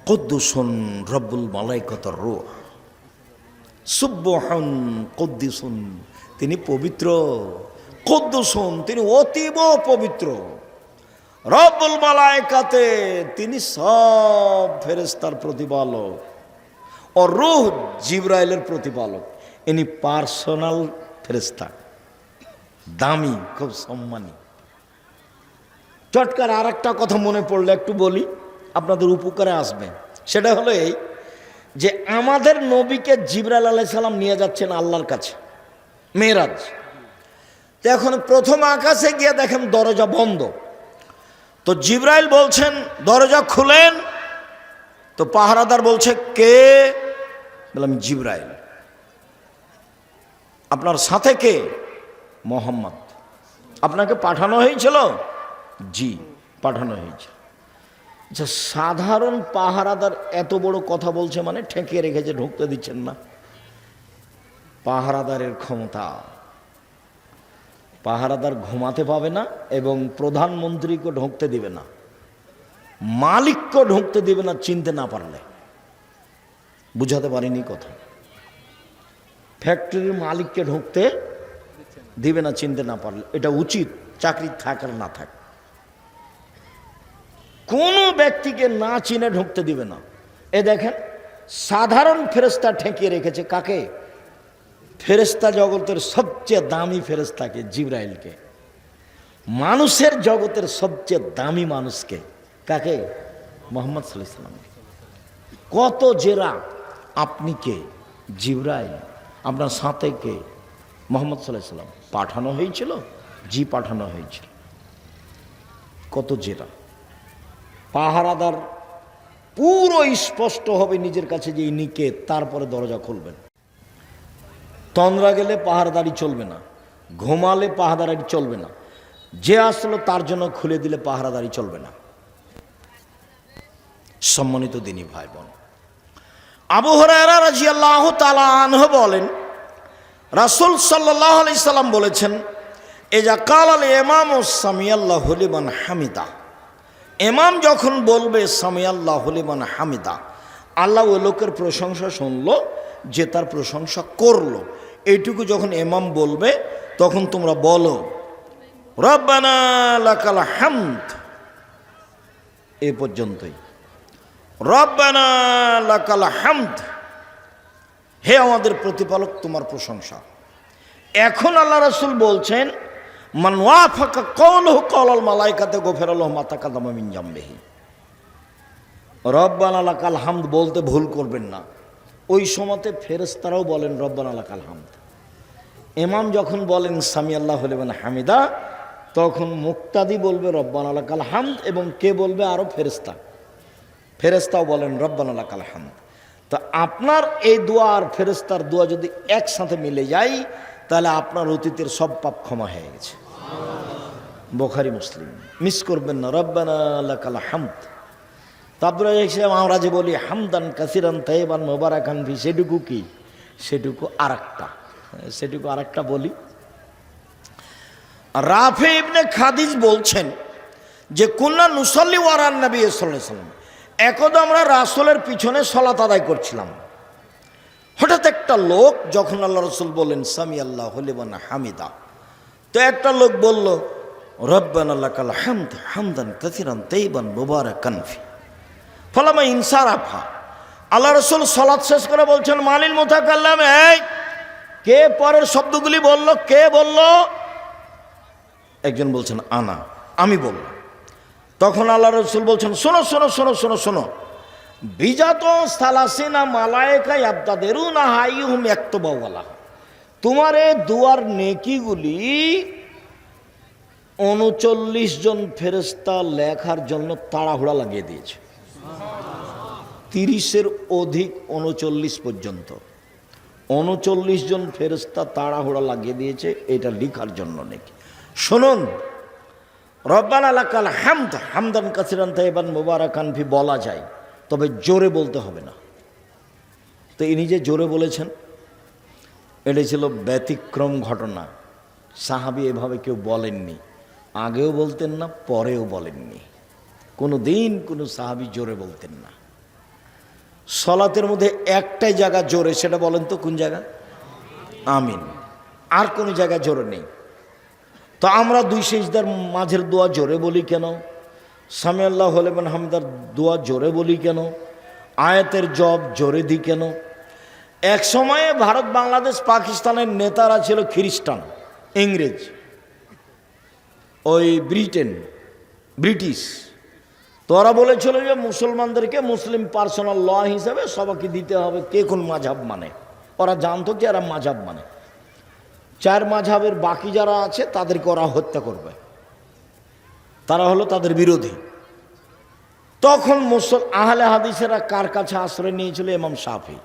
কুদ্দুসুন রব্বুল মালাইকাতুর রূহ। সুবহুন কুদ্দুসুন, তিনি পবিত্র, কুদ্দুসুন, তিনি অতীব পবিত্র, রব্বুল মালাইকাতে, তিনি সব ফেরেশতার প্রতিপালক, ও রূহ জিবরাইলের প্রতিপালক। ইনি পার্সোনাল ফেরেশতা, দামি, খুব সম্মানী। চটকার আর একটা কথা মনে পড়লে একটু বলি, আপনাদের উপকারে আসবে। সেটা হলো এই যে আমাদের নবীকে জিবরাইল আলাইহিস সালাম নিয়ে যাচ্ছেন আল্লাহর কাছে মেরাজ। তো এখন প্রথম আকাশে গিয়ে দেখেন দরজা বন্ধ। তো জিবরাইল বলছেন দরজা খুলেন। তো পাহারাদার বলছে কে? বললাম জিবরাইল। আপনার সাথে কে? মোহাম্মদ। আপনাকে পাঠানো হয়েছিল? জি, পাঠানো হয়েছিল। আচ্ছা, সাধারণ পাহারাদার এত বড় কথা বলছে মানে ঠেকিয়ে রেখেছে, ঢুকতে দিচ্ছেন না। পাহারাদারের ক্ষমতা, পাহারাদার ঘুমাতে পাবে না এবং প্রধানমন্ত্রীকে ঢুকতে দিবে না, মালিককে ঢুকতে দিবে না চিনতে না পারলে। বুঝাতে পারিনি কথা। ফ্যাক্টরির মালিককে ঢুকতে দিবে না চিনতে না পারলে। এটা উচিত, চাকরি থাক আর না থাক। কোনো ব্যক্তিকে না চিনে ঢুকতে দিবে না। এ দেখেন সাধারণ ফেরেশতা ঠেকিয়ে রেখেছে কাকে? ফেরেশতা জগতের সবচেয়ে দামি ফেরেশতাকে, জিবরাইলকে। মানুষের জগতের সবচেয়ে দামি মানুষকে কাকে? মুহাম্মদ সাল্লাল্লাহু আলাইহি ওয়াসাল্লাম। কত জেরা। আপনি কে? জিবরাইল। আপনার সাথে কে? মুহাম্মদ সাল্লাল্লাহু আলাইহি ওয়াসাল্লাম। পাঠানো হয়েছিল? জি, পাঠানো হয়েছিল। কত জেরা। পাহারাদার পুরো স্পষ্ট হবে নিজের কাছে যে ইনি কে, তারপরে দরজা খুলবেন। তন্দ্রা গেলে পাহারাদারি চলবে না, ঘুমালে পাহারাদারি চলবে না, যে আসলো তার জন্য খুলে দিলে পাহারাদারি চলবে না। সম্মানিত দিনী ভাই বোন, আবু হুরায়রা রাদিয়াল্লাহু তাআলা আনহু বলেন, রাসূল সাল্লাল্লাহু আলাইহি সাল্লাম বলেছেন, ইজা কালাল ইমামু সামিয়াল্লাহু লিমান হামিদা, ইমাম যখন বলবে সামিয়াল্লাহু লিমান হামিদা, আল্লাহ ওই লোকের প্রশংসা শুনলো যে তার প্রশংসা করলো, এইটুকু যখন ইমাম বলবে তখন তোমরা বলো রব্বানা লাকাল হামদ। এ পর্যন্তই। রব্বানা লাকাল হামদ, হে আমাদের প্রতিপালক তোমার প্রশংসা। এখন আল্লাহ রাসূল বলছেন মান ওয়াফাকা কওলুহু কওলাল মালাইকাতে গফিরা লাহু মা তাকাদ্দামা মিন জামবিহি। রব্বানা লাকাল হামদ বলতে ভুল করবেন না। ওই সময়তে ফেরেশতারাও বলেন রব্বানা লাকাল হামদ। ইমাম যখন বলেন সামিআল্লাহু লিমান হামিদা, তখন মুক্তাদি বলবে রব্বানা লাকাল হামদ, এবং কে বলবে? আরো ফেরেশতা। ফেরেশতাও বলেন রব্বানা লাকাল হামদ। তো আপনার এই দোয়া আর ফেরেশতার দোয়া যদি একসাথে মিলে যায়, তাহলে আপনার অতীতের সব পাপ ক্ষমা হয়ে গেছে। বুখারী মুসলিম, মিস করবেন না। রব্বানা লাকাল হামদ। তারপরে আমরা যে বলি হামদান কাসিরান তাইবান মুবারাকান ফি, সেটুকু কি? সেটুকু আরেকটা বলি। রাফি ইবনে খাদিজ বলছেন যে কুন্না নুসাল্লি ওয়ারান নবী সাল্লাল্লাহু আলাইহি ওয়াসাল্লাম, একদা আমরা রাসূলের পিছনে সালাত আদায় করছিলাম। হঠাৎ একটা লোক, যখন আল্লাহ রাসূল বললেন সামিআল্লাহু লিমান হামিদা, তো একটা লোক বলল রব্বানা লাকাল হামদ হামদান কাসিরান তাইবান মুবারাকান ফি। ফালামা ইনসারাফা, আল্লাহ রাসূল সালাত শেষ করে বলছেন মালিল মুতাকাল্লাম, এই কে পরের শব্দগুলি বলল? কে বলল? একজন বলছেন আনা, আমি বললাম। তখন আল্লাহ রাসূল বলছেন শোনো শোনো শোনো শোনো শোনো, বিজাত সালাসিনা মালায়েকা ইয়াবতাদিরুনা হাইহুম ইয়াকতুবুনা, তোমার এই দুয়ার নেকিগুলি 39 জন ফেরেশতা লেখার জন্য তাড়াহুড়া লাগিয়ে দিয়েছে। 30-এর অধিক 39 পর্যন্ত 39 জন ফেরেশতা তাড়াহুড়া লাগিয়ে দিয়েছে এটা লেখার জন্য নাকি। শুনুন, রব্বানা লাকাল হামদ হামদান কাসিরান তাইবান মুবারাকান ফি বলা যায়, তবে জোরে বলতে হবে না। তো ইনি যে জোরে বলেছেন, এটা ছিল ব্যতিক্রম ঘটনা। সাহাবী এভাবে কেউ বলেননি, আগেও বলতেন না, পরেও বলেননি। কোনো দিন কোনো সাহাবী জোরে বলতেন না। সলাতের মধ্যে একটাই জায়গা জোরে, সেটা বলেন তো কোন জায়গা? আমিন। আর কোনো জায়গা জোরে নেই। তো আমরা দুই সিজদার মাঝের দোয়া জোরে বলি কেন? সামি আল্লাহু লিমান হামিদার দোয়া জোরে বলি কেন? আয়াতের জব জোরে দিই কেন? এক সময়ে ভারত, বাংলাদেশ, পাকিস্তানের নেতারা ছিল খ্রিস্টান, ইংরেজ, ওই ব্রিটিশ। তো ওরা বলেছিল যে মুসলমানদেরকে মুসলিম পার্সোনাল ল হিসেবে সবাইকে দিতে হবে কে কোন মাঝহাব মানে। ওরা জানতো কি এরা মাঝহাব মানে, 4 মাঝহাবের বাকি যারা আছে তাদেরকে ওরা হত্যা করবে, তারা হলো তাদের বিরোধী। তখন আহলে হাদিসেরা কার কাছে আশ্রয় নিয়েছিল? ইমাম শাফি।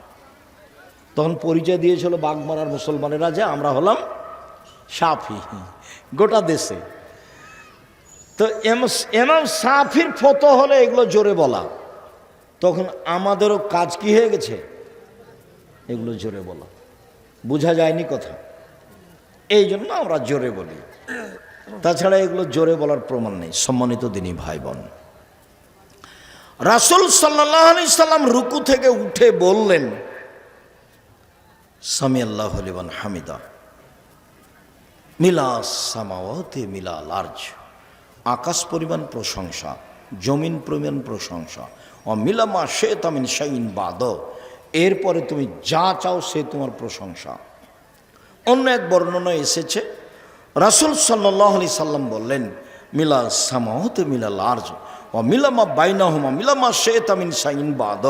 তখন পরিচয় দিয়েছিল বাগমারার মুসলমানেরা যে আমরা হলাম শাফি গোটা দেশে। তো ইমাম শাফির ফতোয়া হলে এগুলো জোরে বলা। তখন আমাদেরও কাজ কি হয়ে গেছে? এগুলো জোরে বলা। বোঝা যায়নি কথা? এই জন্য আমরা জোরে বলি, তাছাড়া এগুলো জোরে বলার প্রমাণ নেই। সম্মানিত দিনী ভাই বোন, রাসূল সাল্লাল্লাহু আলাইহি সাল্লাম রুকু থেকে উঠে বললেন সামি আল্লাহু লিমান হামিদা, মিলা সামাওয়াতি মিলাল আরজ, আকাশ পরিমাণ প্রশংসা, জমিন পরিমাণ প্রশংসা, ও মিলামা শি'তা মিন শাইইন বাদ, এরপরে তুমি যা চাও সে তোমার প্রশংসা। অন্য এক বর্ণনায় এসেছে রাসূল সাল্লাল্লাহু আলাইহি সাল্লাম বললেন মিলা সামাওয়াতি মিলাল আরজ ও মিলামা বাইনাহুমা মিলামা শি'তা মিন শাইইন বাদ,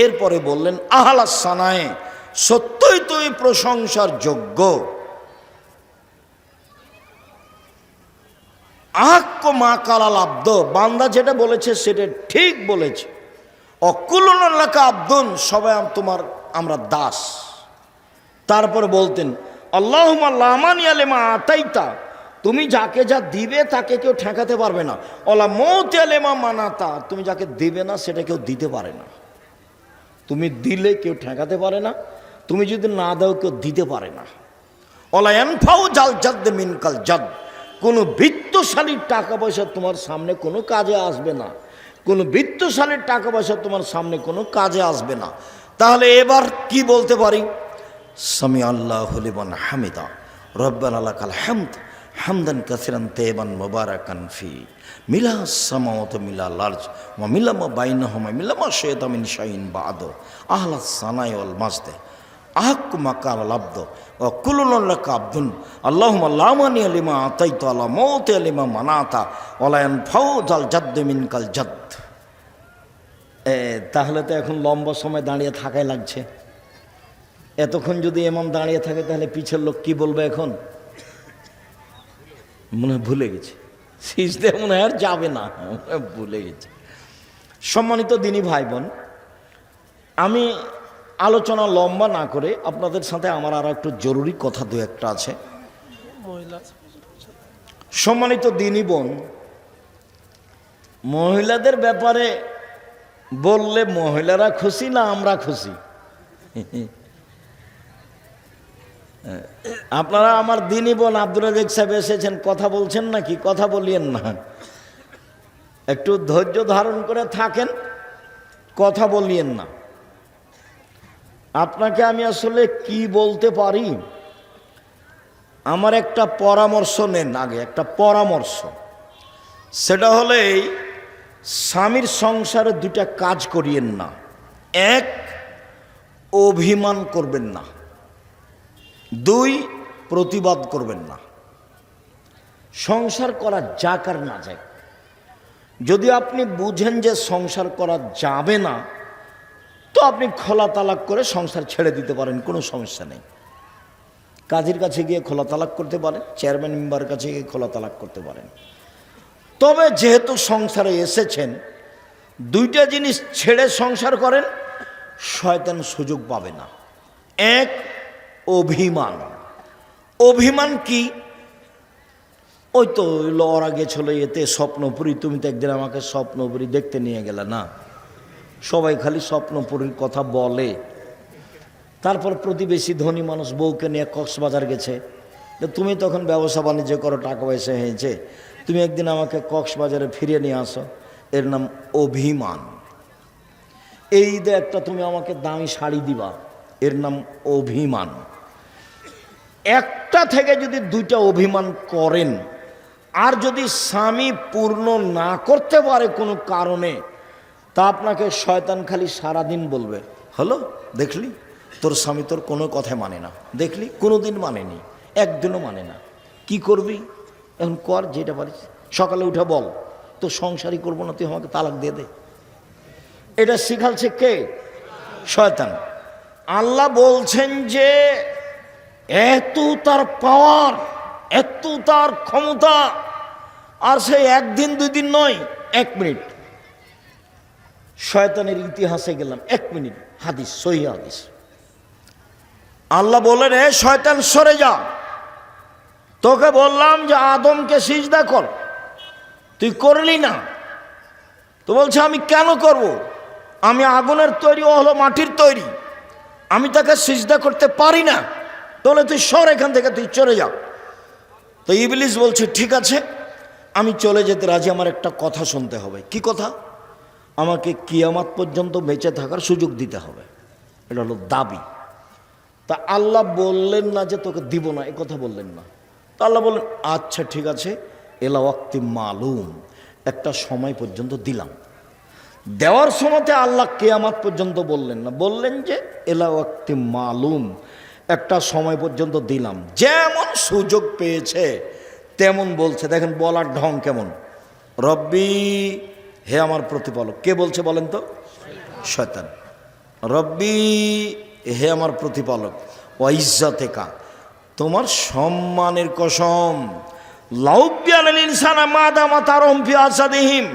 এরপরে বললেন আহলা সানায়ে, সত্যই তুমি প্রশংসার যোগ্য। আহাক্কু মা কালাল আব্দ, বান্দা যেটা বলেছে সেটা ঠিক বলেছে। অকুলুনা লাকা আব্দুন, সবাই আমরা দাস। তারপরে বলতেন আল্লাহুম্মা লা মানিয়া লিমা আতাইতা, তুমি যাকে যা দিবে তাকে কেউ ঠেকাতে পারবে না। ওয়ালা মুতিয়া লিমা মানাতা, তুমি যাকে দিবে না সেটা কেউ দিতে পারে না। তুমি দিলে কেউ ঠেকাতে পারে না, তুমি যদি না দাও কেউ দিতে পারে না। ওয়ালা ইয়ানফাউ জাল জাদ্দ মিনকাল জাদ, কোনো বিত্তশালীর টাকা পয়সা তোমার সামনে কোনো কাজে আসবে না, কোনো বিত্তশালীর টাকা পয়সা তোমার সামনে কোনো কাজে আসবে না। তাহলে এবার কি বলতে পারি? সামি আল্লাহু লিমান হামিদা, রব্বানা লাকাল হামদ হামদান কাসিরান তাইয়িবান মুবারাকান ফি, মিলা সামাওয়াতি মিলাল আরজ ওয়া মিলা মা বাইনাহুমা মিলা মা শি'তা মিন শাইইন বা'দ, আহলাস সানাই ওয়াল মাজদ, আহাক্কু মা কালাল আব্দ ওয়া কুল্লুনা লাকা আব্দুন, আল্লাহুম্মা লা মানিয়া লিমা আতাইতা ওয়া লা মুতিয়া লিমা মানাতা ওয়া লা ইয়ানফাউ জাল জাদ্দ মিনকাল জাদ। তাহলে তো এখন লম্বা সময় দাঁড়িয়ে থাকাই লাগছে। এতক্ষণ যদি ইমাম দাঁড়িয়ে থাকে তাহলে পিছের লোক কি বলবে? এখন মনে হয় ভুলে গেছে, সিজদে মনে হয় আর যাবে না, ভুলে গেছে। সম্মানিত দিনী ভাই বোন, আমি আলোচনা লম্বা না করে আপনাদের সাথে আমার আর একটু জরুরি কথা দু একটা আছে। সম্মানিত দিনী বোন, মহিলাদের ব্যাপারে বললে মহিলারা খুশি না আমরা খুশি? আপনারা আমার দিনী বোন আব্দুর রাজ্জাক সাহেব এসেছেন, কথা বলছেন নাকি? কথা বলিয়েন না, একটু ধৈর্য ধারণ করে থাকেন, কথা বলিয়েন না। আপনাকে আমি আসলে কি বলতে পারি, আমার একটা পরামর্শ নেন আগে, একটা পরামর্শ। সেটা হলে স্বামীর সংসারে 2টা কাজ করিয়েন না। 1, অভিমান করবেন না। 2, প্রতিবাদ করবেন না। সংসার করা যাক আর না যাক, যদি আপনি বুঝেন যে সংসার করা যাবে না, তো আপনি খোলা তালাক করে সংসার ছেড়ে দিতে পারেন, কোনো সমস্যা নেই। কাজীর কাছে গিয়ে খোলা তালাক করতে পারেন, চেয়ারম্যান মেম্বারের কাছে গিয়ে খোলা তালাক করতে পারেন। তবে যেহেতু সংসারে এসেছেন, 2টা জিনিস ছেড়ে সংসার করেন, শয়তান সুযোগ পাবে না। 1, অভিমান। অভিমান কি? ওই তো ওরা গেছিল এতে স্বপ্নপুরী, তুমি তো একদিন আমাকে স্বপ্নপুরী দেখতে নিয়ে গেলে না। সবাই খালি স্বপ্নপুরীর কথা বলে। তারপর প্রতিবেশী ধনী মানুষ বউকে নিয়ে কক্সবাজার গেছে, তুমি তখন ব্যবসা বাণিজ্য করো, টাকা পয়সা হয়েছে, তুমি একদিন আমাকে কক্সবাজারে ফিরিয়ে নিয়ে আসো। এর নাম অভিমান। এই ঈদে একটা তুমি আমাকে দামি শাড়ি দিবা, এর নাম অভিমান। একটা থেকে যদি দুইটা অভিমান করেন, আর যদি স্বামী পূর্ণ না করতে পারে কোনো কারণে, তা আপনাকে শয়তান খালি সারাদিন বলবে, হলো দেখলি তোর স্বামী তোর কোনো কথা মানে না, দেখলি কোনো দিন মানেনি, একদিনও মানে না, কি করবি এখন কর যেটা পারিস, সকালে উঠে বল তো সংসারই করবো না, তুই আমাকে তালাক দিয়ে দে। এটা শিখালছে কে? শয়তান। আল্লাহ বলছেন যে এত তার পাওয়ার, এত তার ক্ষমতা, আর সে একদিন দুই দিন নয়, 1 মিনিট। শয়তানের ইতিহাসে গেলাম, 1 মিনিট, হাদিস, সহিহ হাদিস। আল্লাহ বলেন, এ শয়তান সরে যা, তোকে বললাম যে আদমকে সিজদা কর, তুই করলি না। তো বলছে আমি কেন করব, আমি আগুনের তৈরি, ও হলো মাটির তৈরি, আমি তাকে সিজদা করতে পারি না, তাহলে তুই সর এখান থেকে, তুই চলে যা। তো ইবলিস বলছে ঠিক আছে, আমি চলে যেতে রাজি, আমার একটা কথা শুনতে হবে। কি কথা? আমাকে কিয়ামত পর্যন্ত বেঁচে থাকার সুযোগ দিতে হবে, এটা হলো দাবি। তা আল্লাহ বললেন না যে তোকে দিব না, এ কথা বললেন না। তা আল্লাহ বললেন আচ্ছা ঠিক আছে, এলা ওয়াক্তি মালুম, একটা সময় পর্যন্ত দিলাম। দেওয়ার সময়তে আল্লাহ কিয়ামত পর্যন্ত বললেন না, বললেন যে এলা ওয়াক্তি মালুম, একটা সময় পর্যন্ত দিলাম। যেমন সুযোগ পেয়েছে তেমন বলছে। দেখেন বলার ঢং কেমন, রব্বি, হে আমার প্রতিপালক। কে বলছে বলেন তো? শয়তান। রব্বি, হে আমার প্রতিপালক, ও ইজ্জতেকা, তোমার সম্মানের কসম, লাউবিয়ানাল ইনসানা মাদামা তারহুম ফি আসাদিহিম,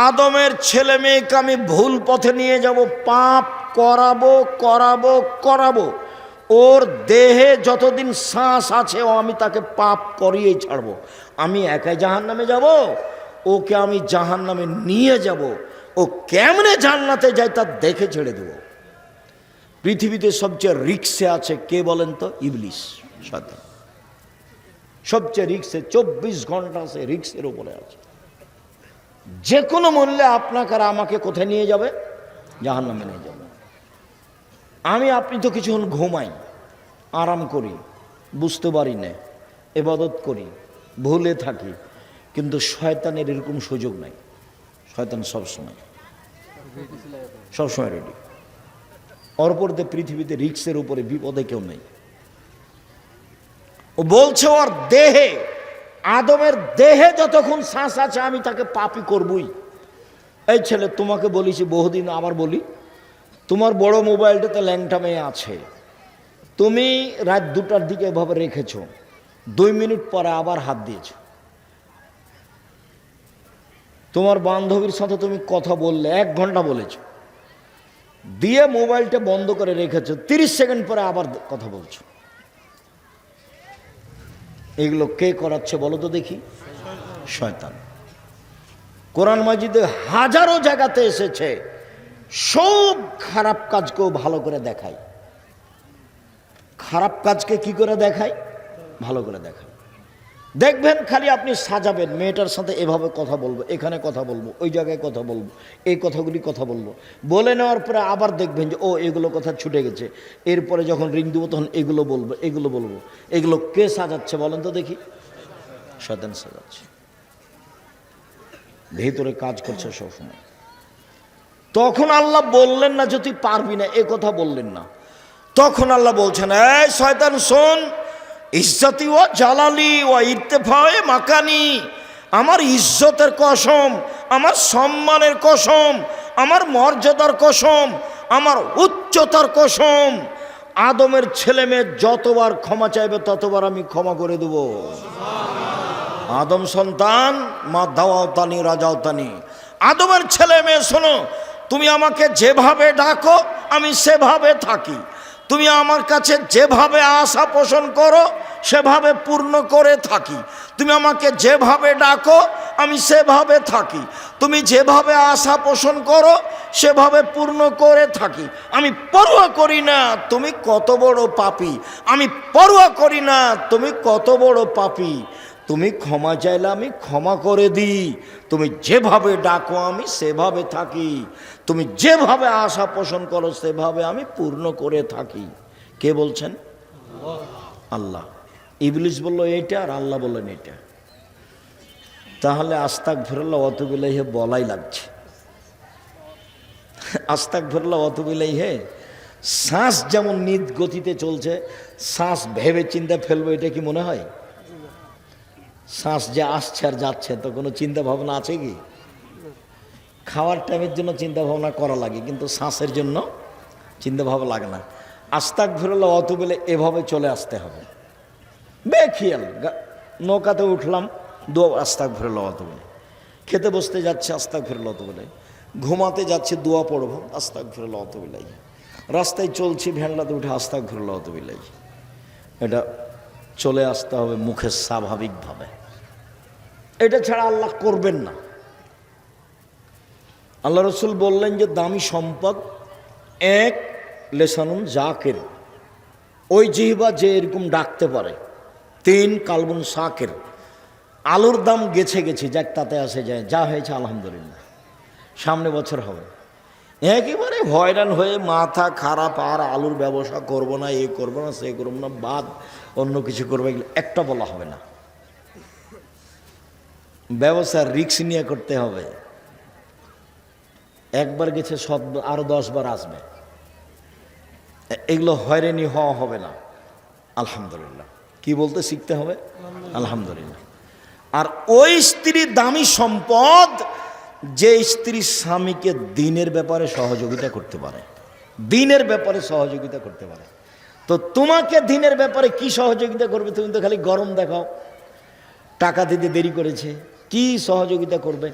আদমের ছেলে মেয়েকে আমি ভুল পথে নিয়ে যাব, পাপ করাবো করাবো করাবো, ওর দেহে যতদিন শ্বাস আছে ও আমি তাকে পাপ করিয়েই ছাড়বো। আমি একাই জাহান্নামে যাব, ওকে আমি জাহান্নামে নিয়ে যাব, ও কেমনে জান্নাতে যায় তা দেখে ছেড়ে দেব। পৃথিবীতে সবচেয়ে রিক্সে আছে কে বলেন তো? ইবলিস, শয়তান। সবচেয়ে রিক্সে, 24 ঘন্টা আছে রিক্সের উপরে আছে। যে কোনো মূল্যে আপনাকে আর আমাকে কোথায় নিয়ে যাবে? জাহান্নামে নিয়ে যাবে। আমি আপনি তো কিছুক্ষণ ঘুমাই, আরাম করি, বুঝতে পারি না, ইবাদত করি, ভুলে থাকি, কিন্তু শয়তানের এরকম সুযোগ নাই। শয়তান সবসময় রেডি। অপরতে পৃথিবীতে রিক্সের উপরে বিপদে কেউ নেই। ও বলছে ওর দেহে, আদমের দেহে যতক্ষণ শ্বাস আছে আমি তাকে পাপী করবই। এই ছেলে, তোমাকে বলেছি বহুদিন, আবার বলি, তোমার বড় মোবাইলটাতে ল্যাংটা মেয়ে আছে, তুমি রাত 2টার দিকে এভাবে রেখেছ, 2 মিনিট পরে আবার হাত দিয়েছ। তোমার বান্ধবীর সাথে তুমি কথা বললে, 1 ঘন্টা বলেছ, দিয়ে মোবাইলটা বন্ধ করে রেখেছো, 30 সেকেন্ড পরে আবার কথা বলছো। এগুলো কে করাচ্ছে বলো তো দেখি? শয়তান। কোরআন মাজিদে হাজারো জায়গাতে এসেছে, সব খারাপ কাজকেও ভালো করে দেখায়। খারাপ কাজকে কি করে দেখায়? ভালো করে দেখায়। দেখবেন খালি আপনি সাজাবেন, মেয়েটার সাথে এভাবে কথা বলবো, এখানে কথা বলবো, ওই জায়গায় কথা বলবো, এই কথাগুলি কথা বলবো, বলে নেওয়ার পরে আবার দেখবেন যে ও এগুলো কথা ছুটে গেছে, এরপরে যখন রিং দেবো তখন এগুলো বলবো, এগুলো বলবো। এগুলো কে সাজাচ্ছে বলেন তো দেখি? শয়তান সাজাচ্ছে, ভেতরে কাজ করছে সবসময়। তখন আল্লাহ বললেন না যে তুই পারবি না, এ কথা বললেন না। তখন আল্লাহ বলছেন, এই শয়তান শোন, ইজ্জতি ও জালালি ও ইরতেফায়ে মাকানি, আমার ইজ্জতের কসম, আমার সম্মানের কসম, আমার মর্যাদার কসম, আমার উচ্চতার কসম, আদমের ছেলে মেয়ে যতবার ক্ষমা চাইবে ততবার আমি ক্ষমা করে দেব। আদম সন্তান, মা দাওয়াতানি রাজাওতানি, আদমের ছেলে মেয়ে শোনো, তুমি আমাকে যেভাবে ডাকো আমি সেভাবে থাকি, তুমি আমার কাছে যেভাবে আশা পোষণ করো সেভাবে পূর্ণ করে থাকি, তুমি আমাকে যেভাবে ডাকো আমি সেভাবে থাকি, তুমি যেভাবে আশা পোষণ করো সেভাবে পূর্ণ করে থাকি। আমি পরোয়া করি না তুমি কত বড় পাপী, আমি পরোয়া করি না তুমি কত বড় পাপী, তুমি ক্ষমা চাইলে আমি ক্ষমা করে দিই, তুমি যেভাবে ডাকো আমি সেভাবে থাকি, তুমি যেভাবে আশা পোষণ করো সেভাবে আমি পূর্ণ করে থাকি। কে বলছেন? আল্লাহ। ইবলিস বলল এইটা, আর আল্লাহ বললেন এটা। তাহলে আস্তাগফিরুল্লাহ ওয়া আতুবু ইলাইহি বলাই লাগছে। আস্তাগফিরুল্লাহ ওয়া আতুবু ইলাইহি, শ্বাস যেমন নিজ গতিতে চলছে, শ্বাস ভেবে চিন্তা ফেলবো, এটা কি মনে হয়? শ্বাস যে আসছে আর যাচ্ছে, তো কোনো চিন্তা ভাবনা আছে কি? খাওয়ার টাইমের জন্য চিন্তা ভাবনা করা লাগে, কিন্তু শ্বাসের জন্য চিন্তা ভাবনা লাগে না। আস্তাগফিরুল্লাহ ওয়া আতুবু ইলাইহি এভাবে চলে আসতে হবে বেখিয়াল। নৌকাতে উঠলাম, দোয়া আস্তাগফিরুল্লাহ ওয়া আতুবু ইলাইহি। খেতে বসতে যাচ্ছে, আস্তাগফিরুল্লাহ ওয়া আতুবু ইলাইহি। ঘুমাতে যাচ্ছে, দোয়া পড়ব, আস্তাগফিরুল্লাহ ওয়া আতুবু ইলাইহি। রাস্তায় চলছি, ভ্যানলাতে উঠে আস্তাগফিরুল্লাহ ওয়া আতুবু ইলাইহি। এটা চলে আসতে হবে মুখে স্বাভাবিকভাবে। এটা ছাড়া আল্লাহ করবেন না। আল্লাহ রসুল বললেন যে দামি সম্পদ এক, লেসানুন জাকের, ওই জিহ্বা যে এরকম ডাকতে পারে। তিন, কালবুন শাকের, আলুর দাম গেছে গেছে, যাক তাতে আসে যায়, যা হয়েছে আলহামদুলিল্লাহ, সামনে বছর হবে। একেবারে হয়রান হয়ে মাথা খারাপ, আর আলুর ব্যবসা করব না, এ করব না, সে করব না, বাদ অন্য কিছু করবো, এগুলো একটা বলা হবে না। ব্যবসা রিস্ক নিয়ে করতে হবে। একবার গেছে আরো 10 বার আসবে, এগুলো হয়রানি হওয়া হবে না। আলহামদুলিল্লাহ কি বলতে শিখতে হবে? আলহামদুলিল্লাহ। আর ওই স্ত্রী দামি সম্পদ যে স্ত্রী স্বামীকে দিনের ব্যাপারে সহযোগিতা করতে পারে, দিনের ব্যাপারে সহযোগিতা করতে পারে। তো তোমাকে দিনের ব্যাপারে কি সহযোগিতা করবে? তুমি তো খালি গরম দেখাও, টাকা দিতে দেরি করেছে, কি সহযোগিতা করবে?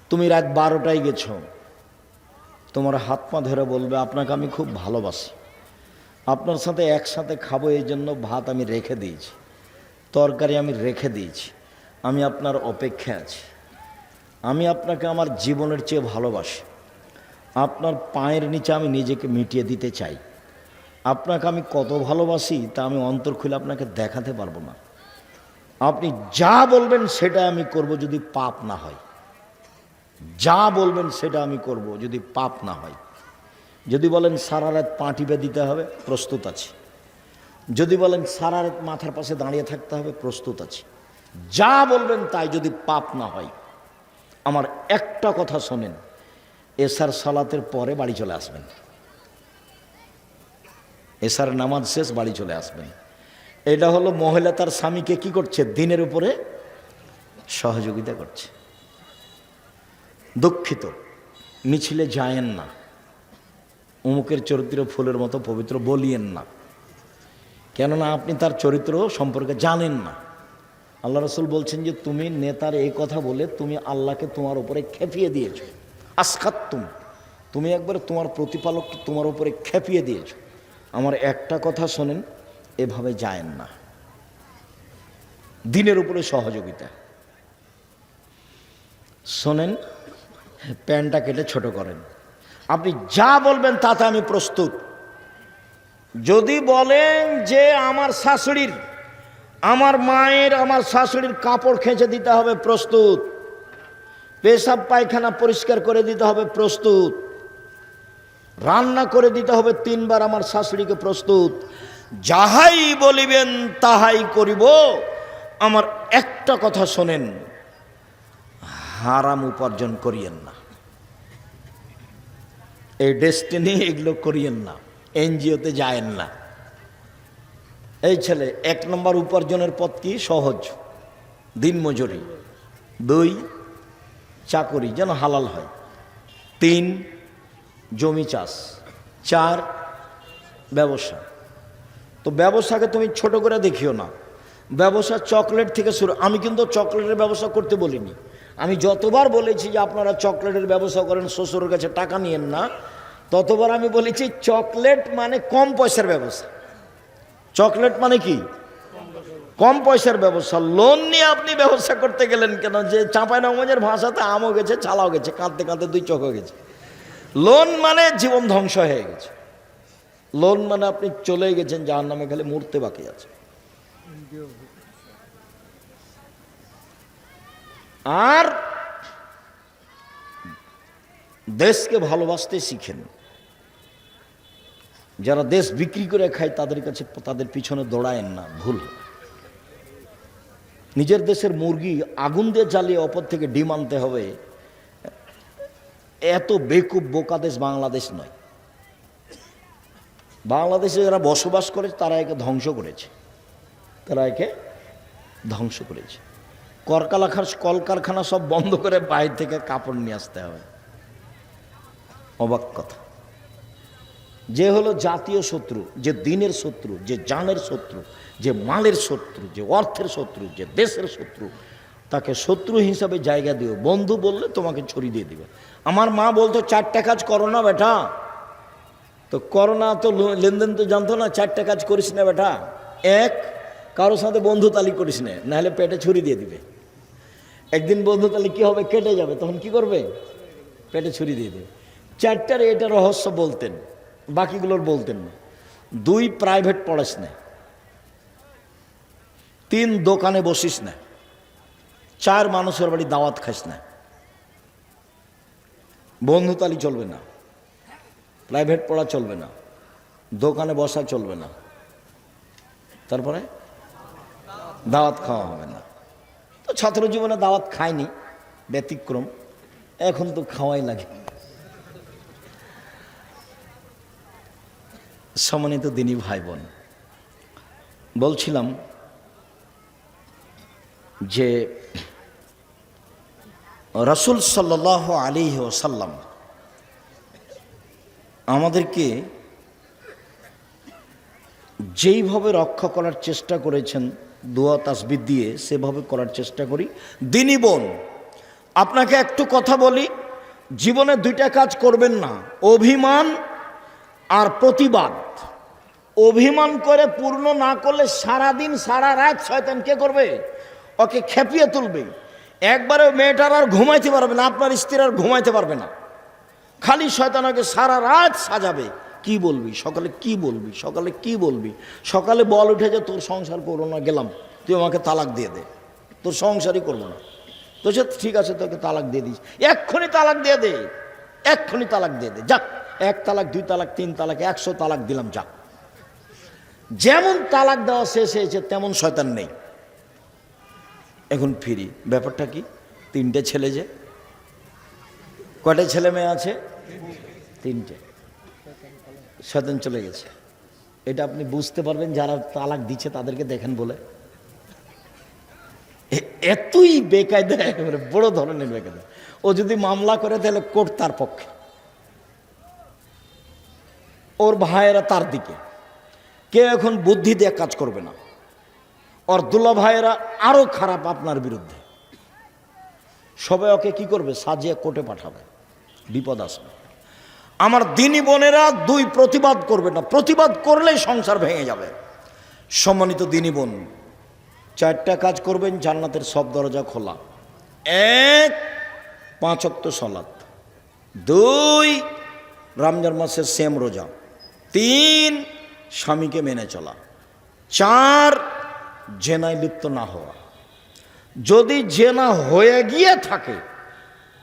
তুমি রাত 12টায় গেছ, তোমার হাত পা ধরে বলবে আপনাকে আমি খুব ভালোবাসি, আপনার সাথে একসাথে খাবো, এই জন্য ভাত আমি রেখে দিয়েছি, তরকারি আমি রেখে দিয়েছি, আমি আপনার অপেক্ষায় আছি, আমি আপনাকে আমার জীবনের চেয়ে ভালোবাসি, আপনার পায়ের নিচে আমি নিজেকে মিটিয়ে দিতে চাই, আপনাকে আমি কত ভালোবাসি তা আমি অন্তর খুলে আপনাকে দেখাতে পারবো না, আপনি যা বলবেন সেটা আমি করব যদি পাপ না হয়, যা বলবেন সেটা আমি করব যদি পাপ না হয়। যদি বলেন সারা রাত পা টিপে দিতে হবে, প্রস্তুত আছি। যদি বলেন সারা রাত মাথার পাশে দাঁড়িয়ে থাকতে হবে, প্রস্তুত আছি। যা বলবেন তাই, যদি পাপ না হয়। আমার একটা কথা শোনেন, এশার সালাতের পরে বাড়ি চলে আসবেন, এশার নামাজ শেষ বাড়ি চলে আসবেন। এটা হলো মহিলা তার স্বামীকে কি করছে? দিনের উপরে সহযোগিতা করছে। দুঃখিত, মিছিলে যায়েন না, অমুকের চরিত্র ফুলের মতো পবিত্র বলিয়েন না, কেননা আপনি তার চরিত্র সম্পর্কে জানেন না। আল্লাহ রসুল বলছেন যে তুমি নেতার এই কথা বলে তুমি আল্লাহকে তোমার উপরে খেপিয়ে দিয়েছ, আসখাত্তুম, তুমি একবার তোমার প্রতিপালককে তোমার উপরে খেপিয়ে দিয়েছ। আমার একটা কথা শোনেন, এভাবে যায়েন না, দিনের উপরে সহযোগিতা। শোনেন, প্যান্টটা কেটে ছোট করেন, আপনি যা বলবেন তাতে আমি প্রস্তুত। যদি বলেন যে আমার শাশুড়ির, আমার মায়ের, আমার শাশুড়ির কাপড় খেঁচে দিতে হবে, প্রস্তুত। পেশাব পায়খানা পরিষ্কার করে দিতে হবে, প্রস্তুত। রান্না করে দিতে হবে 3 বার আমার শাশুড়িকে, প্রস্তুত। যাহাই বলিবেন তাহাই করিব। আমার একটা কথা শোনেন, হারাম উপার্জন করিয়েন না, এই ডেস্টিনি এগুলো করিয়েন না, এনজিওতে যায়েন না। এই ছেলে 1 নম্বর উপার্জনের পথ কি? সহজ, দিনমজুরি। 2, চাকরি যেন হালাল হয়। 3, জমি চাষ। 4, ব্যবসা। তো ব্যবসাকে তুমি ছোট করে দেখিও না, ব্যবসা চকলেট থেকে শুরু। আমি কিন্তু চকলেটের ব্যবসা করতে বলিনি, আমি যতবার বলেছি যে আপনারা চকলেটের ব্যবসা করেন, শ্বশুরের কাছে টাকা নিয়েন না, ততবার আমি বলেছি চকলেট মানে কম পয়সার ব্যবসা। চকলেট মানে কি? কম পয়সার ব্যবসা। লোন নিয়ে আপনি ব্যবসা করতে গেলেন কেন? যে চাঁপাইনবাবগঞ্জের ভাষাতে আমও গেছে, ছালাও গেছে, কাঁদতে কাঁদতে 2 চোখ হয়ে গেছে। লোন মানে জীবন ধ্বংস হয়ে গেছে, লোন মানে আপনি চলে গেছেন জাহান্নামে, খালি মরতে বাকি আছে। আর দেশকে ভালোবাসতে শিখেন। যারা দেশ বিক্রি করে খায় তাদের কাছে, তাদের পিছনে দৌড়ায়েন না, ভুল। নিজের দেশের মুরগি আগুন দিয়ে জ্বালিয়ে অপর থেকে ডিম আনতে হবে, এত বেকুব বোকা দেশ বাংলাদেশ নয়। বাংলাদেশে যারা বসবাস করে তারা একে ধ্বংস করেছে, কলকারখানা সব বন্ধ করে বাইরে থেকে কাপড় নিয়ে আসতে হবে। অবাক কথা। যে হলো জাতীয় শত্রু, যে দিনের শত্রু, যে জানের শত্রু, যে মালের শত্রু, যে অর্থের শত্রু, যে দেশের শত্রু, তাকে শত্রু হিসাবে জায়গা দিও। বন্ধু বললে তোমাকে ছড়িয়ে দিয়ে দিবে। আমার মা বলতো 4টা কাজ করো না বেটা, তো করোনা তো লেনদেন তো জানতো না, 4টা কাজ করিস না বেটা। এক, কারোর সাথে বন্ধু তালি করিস না, নাহলে পেটে ছুরি দিয়ে দিবে। একদিন বন্ধু তালি কি হবে, কেটে যাবে, তখন কি করবে, পেটে ছুরি দিয়ে দেবে। 4টার এটা রহস্য বলতেন, বাকিগুলোর বলতেন না। 2, প্রাইভেট পড়াস না। 3, দোকানে বসিস না। 4, মানুষের বাড়ি দাওয়াত খাস না। বন্ধু তালি চলবে না, প্রাইভেট পড়া চলবে না, দোকানে বসা চলবে না, তারপরে দাওয়াত খাওয়া হবে না। তো ছাত্র জীবনে দাওয়াত খায়নি, ব্যতিক্রম, এখন তো খাওয়াই লাগে। সম্মানিত দিনী ভাই বোন, বলছিলাম যে রাসূল সাল্লাল্লাহু আলাইহি ওয়াসাল্লাম আমাদেরকে যেইভাবে রক্ষা করার চেষ্টা করেছেন দোয়া তাসবিহ দিয়ে, সেভাবে করার চেষ্টা করি। দিনী বোন, আপনাকে একটু কথা বলি, জীবনে 2টা কাজ করবেন না, অভিমান আর প্রতিবাদ। অভিমান করে পূর্ণ না করলে সারাদিন সারা রাত শয়তান কে করবে, ওকে খেপিয়ে তুলবে। একবারে মেয়েটার আর ঘুমাইতে পারবে না, আপনার স্ত্রী আর ঘুমাইতে পারবে না, খালি শয়তান ওকে সারা রাত সাজাবে। কি বলবি সকালে, কি বলবি সকালে, কি বলবি সকালে, বল উঠে যে তোর সংসার করবো না, গেলাম, তুই আমাকে তালাক দিয়ে দে, তোর সংসারই করবো না। তো সে ঠিক আছে, তোকে তালাক দিয়ে দিস, এক্ষুনি তালাক দিয়ে দে, এক্ষুনি তালাক দিয়ে দে, যাক, 1 তালাক, 2 তালাক, 3 তালাক, 100 তালাক দিলাম, যাক। যেমন তালাক দেওয়া শেষ হয়েছে তেমন শয়তান নেই। এখন ফিরি, ব্যাপারটা কি, 3টে ছেলে, যে কয়টা ছেলে মেয়ে আছে, 3টে, শয়তান চলে গেছে। এটা আপনি বুঝতে পারবেন যারা তালাক দিচ্ছে তাদেরকে দেখেন বলে। এতই বেকায়দা, একেবারে বড় ধরনের বেকায়দা। ও যদি মামলা করে তাহলে কোর্ট তার পক্ষে, ওর ভাইয়েরা তার দিকে, কেউ এখন বুদ্ধি দিয়ে কাজ করবে না। ওর দুলা ভাইয়েরা আরো খারাপ আপনার বিরুদ্ধে, সবাই ওকে কি করবে, সাজিয়ে কোর্টে পাঠাবে, বিপদ আসবে। আমার দিনী বোনেরা 2, প্রতিবাদ করবে না, প্রতিবাদ করলেই সংসার ভেঙে যাবে। সম্মানিত দিনী বোন, 4টা কাজ করবেন, জান্নাতের সব দরজা খোলা। 1, 5 ওয়াক্ত সালাত। 2, রমজান মাসের সেম রোজা। 3, স্বামীকে মেনে চলা। 4, জেনায় লিপ্ত না হওয়া। যদি জেনা হয়ে গিয়ে থাকে,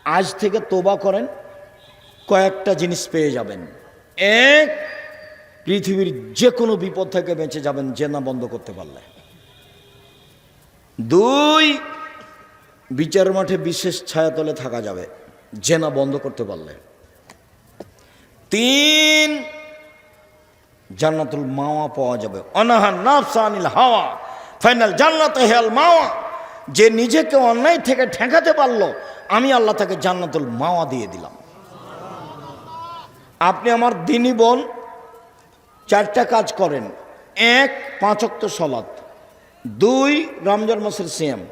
আজ থেকে তোবা করেন, কয়েকটা জিনিস পেয়ে যাবেন। 1, পৃথিবীর যে কোনো বিপদ থেকে বেঁচে যাবেন জেনা বন্ধ করতে পারলে। 2, বিচার মাঠে বিশেষ ছায়াতলে থাকা যাবে জেনা বন্ধ করতে পারলে। 3, জান্নাতুল মাওয়া পাওয়া যাবে। অনাহা নাফসা আনিল হাওয়া ফাইনাল জান্নাতে হেল মাওয়া। যে নিজেকে অন্যায় থেকে ঠেকাতে পারলো, আমি আল্লাহ তাকে জান্নাতুল মাওয়া দিয়ে দিলাম। আপনি আমার দিনী বোন 4টা কাজ করেন। 1, 5 ওয়াক্ত সালাত। 2, রমজান মাসের সিয়াম।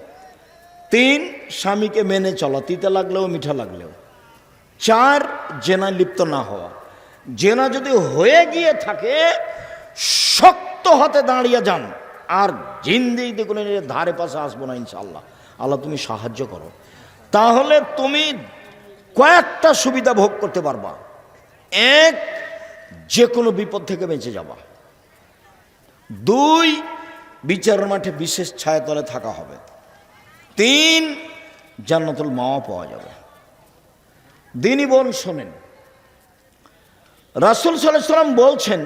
3, স্বামীকে মেনে চলা, তিতা লাগলেও মিঠা লাগলেও। 4, জেনায় লিপ্ত না হওয়া। জেনা যদি হয়ে গিয়ে থাকে, শক্ত হাতে দাঁড়িয়ে যান, আর জিন্দেগিতে কোনো ধারে পাশে আসবো না ইনশাআল্লাহ। আল্লাহ তুমি সাহায্য করো, তাহলে তুমি কয়েকটা সুবিধা ভোগ করতে পারবা। 1, যে কোনো বিপদ থেকে বেঁচে যাবা। 2, বিচারের মাঠে বিশেষ ছায়াতলে থাকা হবে। 3, জান্নাতুল মাওয়া পাওয়া যাবে। দিনী বোন শোনেন, রাসূল সাল্লাল্লাহু আলাইহি ওয়াসাল্লাম বলছেন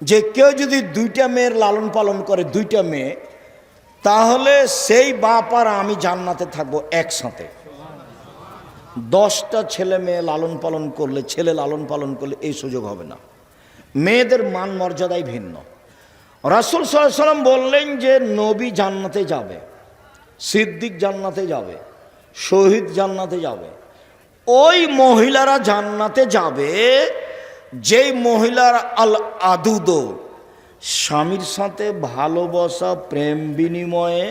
যে কেউ যদি দুইটা মেয়ের লালন পালন করে, দুইটা মেয়ে, তাহলে সেই বাপ আর আমি জান্নাতে থাকবো একসাথে। 10টা ছেলে মেয়ে লালন পালন করলে, ছেলে লালন পালন করলে এই সুযোগ হবে না। মেয়েদের মান মর্যাদাই ভিন্ন। রাসূল সাল্লাল্লাহু আলাইহি ওয়াসাল্লাম বললেন যে নবী জান্নাতে যাবে, সিদ্দিক জান্নাতে যাবে, শহীদ জান্নাতে যাবে। ওই মহিলারা জান্নাতে যাবে যেই মহিলার আল আদুদ, স্বামীর সাথে ভালোবাসা প্রেম বিনিময়ে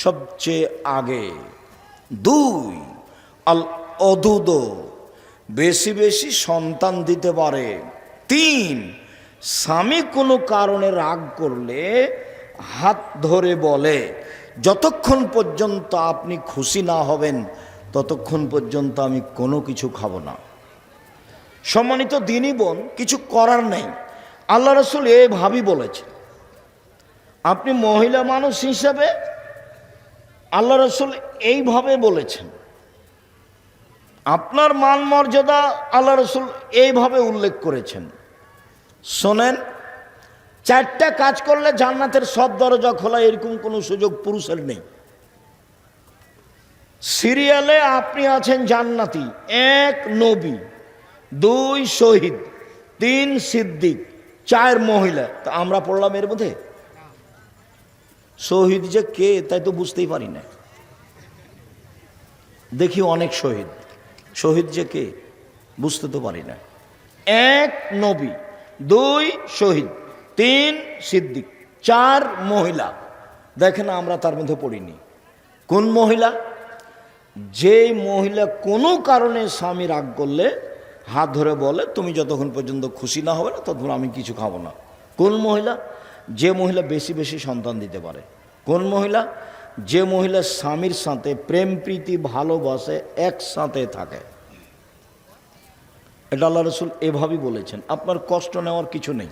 সবচেয়ে আগে। 2 আল অদুদ, বেশি বেশি সন্তান দিতে পারে। 3 স্বামী কোনো কারণে রাগ করলে হাত ধরে বলে যতক্ষণ পর্যন্ত আপনি খুশি না হবেন ততক্ষণ পর্যন্ত আমি কোনো কিছু খাবো না। সম্মানিত দিনী বোন, কিছু করার নেই, আল্লাহ রাসূল এইভাবেই বলেছে। আপনি মহিলা মানুষ হিসাবে আল্লাহ রাসূল এইভাবে বলেছেন, আপনার মান মর্যাদা আল্লাহ রাসূল এইভাবে উল্লেখ করেছেন। শোনেন, 4টা কাজ করলে জান্নাতের সব দরজা খোলা, এরকম কোনো সুযোগ পুরুষের নেই। সিরিয়ালে আপনি আছেন জান্নাতি। 1 নবী, 2 শহীদ, 3 সিদ্দিক, 4 মহিলা। তা আমরা পড়লাম এর মধ্যে। শহীদ যে কে তাই তো বুঝতেই পারি না। দেখি অনেক শহীদ, শহীদ যে কে বুঝতে তো পারি না। 1 নবী, 2 শহীদ, 3 সিদ্দিক, 4 মহিলা। দেখেন আমরা তার মধ্যে পড়িনি। কোন মহিলা? যেই মহিলা কোনো কারণে স্বামী রাগ করলে হাত ধরে বলে তুমি যতক্ষণ পর্যন্ত খুশি না হবে না ততক্ষণ আমি কিছু খাবো না। কোন মহিলা? যে মহিলা বেশি বেশি সন্তান দিতে পারে। কোন মহিলা? যে মহিলা স্বামীর সাথে প্রেম প্রীতি ভালোবাসে, একসাথে থাকে। এটা আল্লাহ রাসূল এভাবেই বলেছেন। আপনার কষ্ট নেওয়ার কিছু নেই,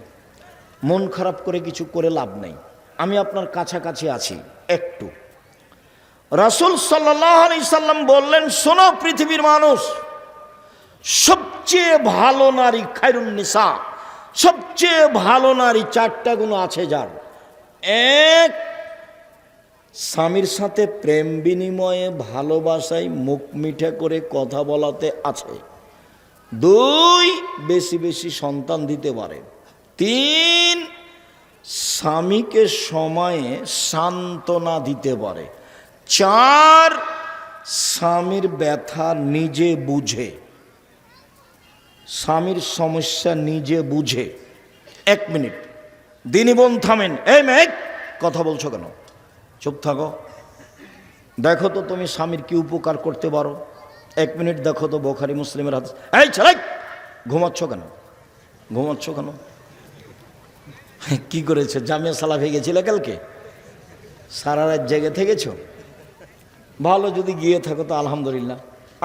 মন খারাপ করে কিছু করে লাভ নেই। আমি আপনার কাছাকাছি আছি একটু। রাসূল সাল্লাল্লাহু আলাইহি সাল্লাম বললেন, শোনো পৃথিবীর মানুষ, সবচেয়ে ভালো নারী খায়রুন নিসা, সবচেয়ে ভালো নারী 4টা গুণ আছে যার। 1 স্বামীর সাথে প্রেম বিনিময়ে ভালোবাসায় মুখ মিঠা করে কথা বলাতে আছে। 2 বেশি বেশি সন্তান দিতে পারে। 3 স্বামীকে সময়ে সান্ত্বনা দিতে পারে। 4 স্বামীর ব্যথা নিজে বুঝে, স্বামীর সমস্যা নিজে বুঝে। 1 মিনিট, দিনী বোন থামেন। এই মেয়ে কথা বলছো কেন? চুপ থাকো। দেখো তো তুমি স্বামীর কি উপকার করতে পারো। 1 মিনিট দেখো তো বুখারী মুসলিমের হাদিস। এই ছেলে ঘুমাচ্ছ কেন? ঘুমাচ্ছ কেন? কি করেছো? জামিয়া সালাফে গেছিলে কালকে? সারা রাত জেগে থেকেছ? ভালো, যদি গিয়ে থাকো তো আলহামদুলিল্লাহ।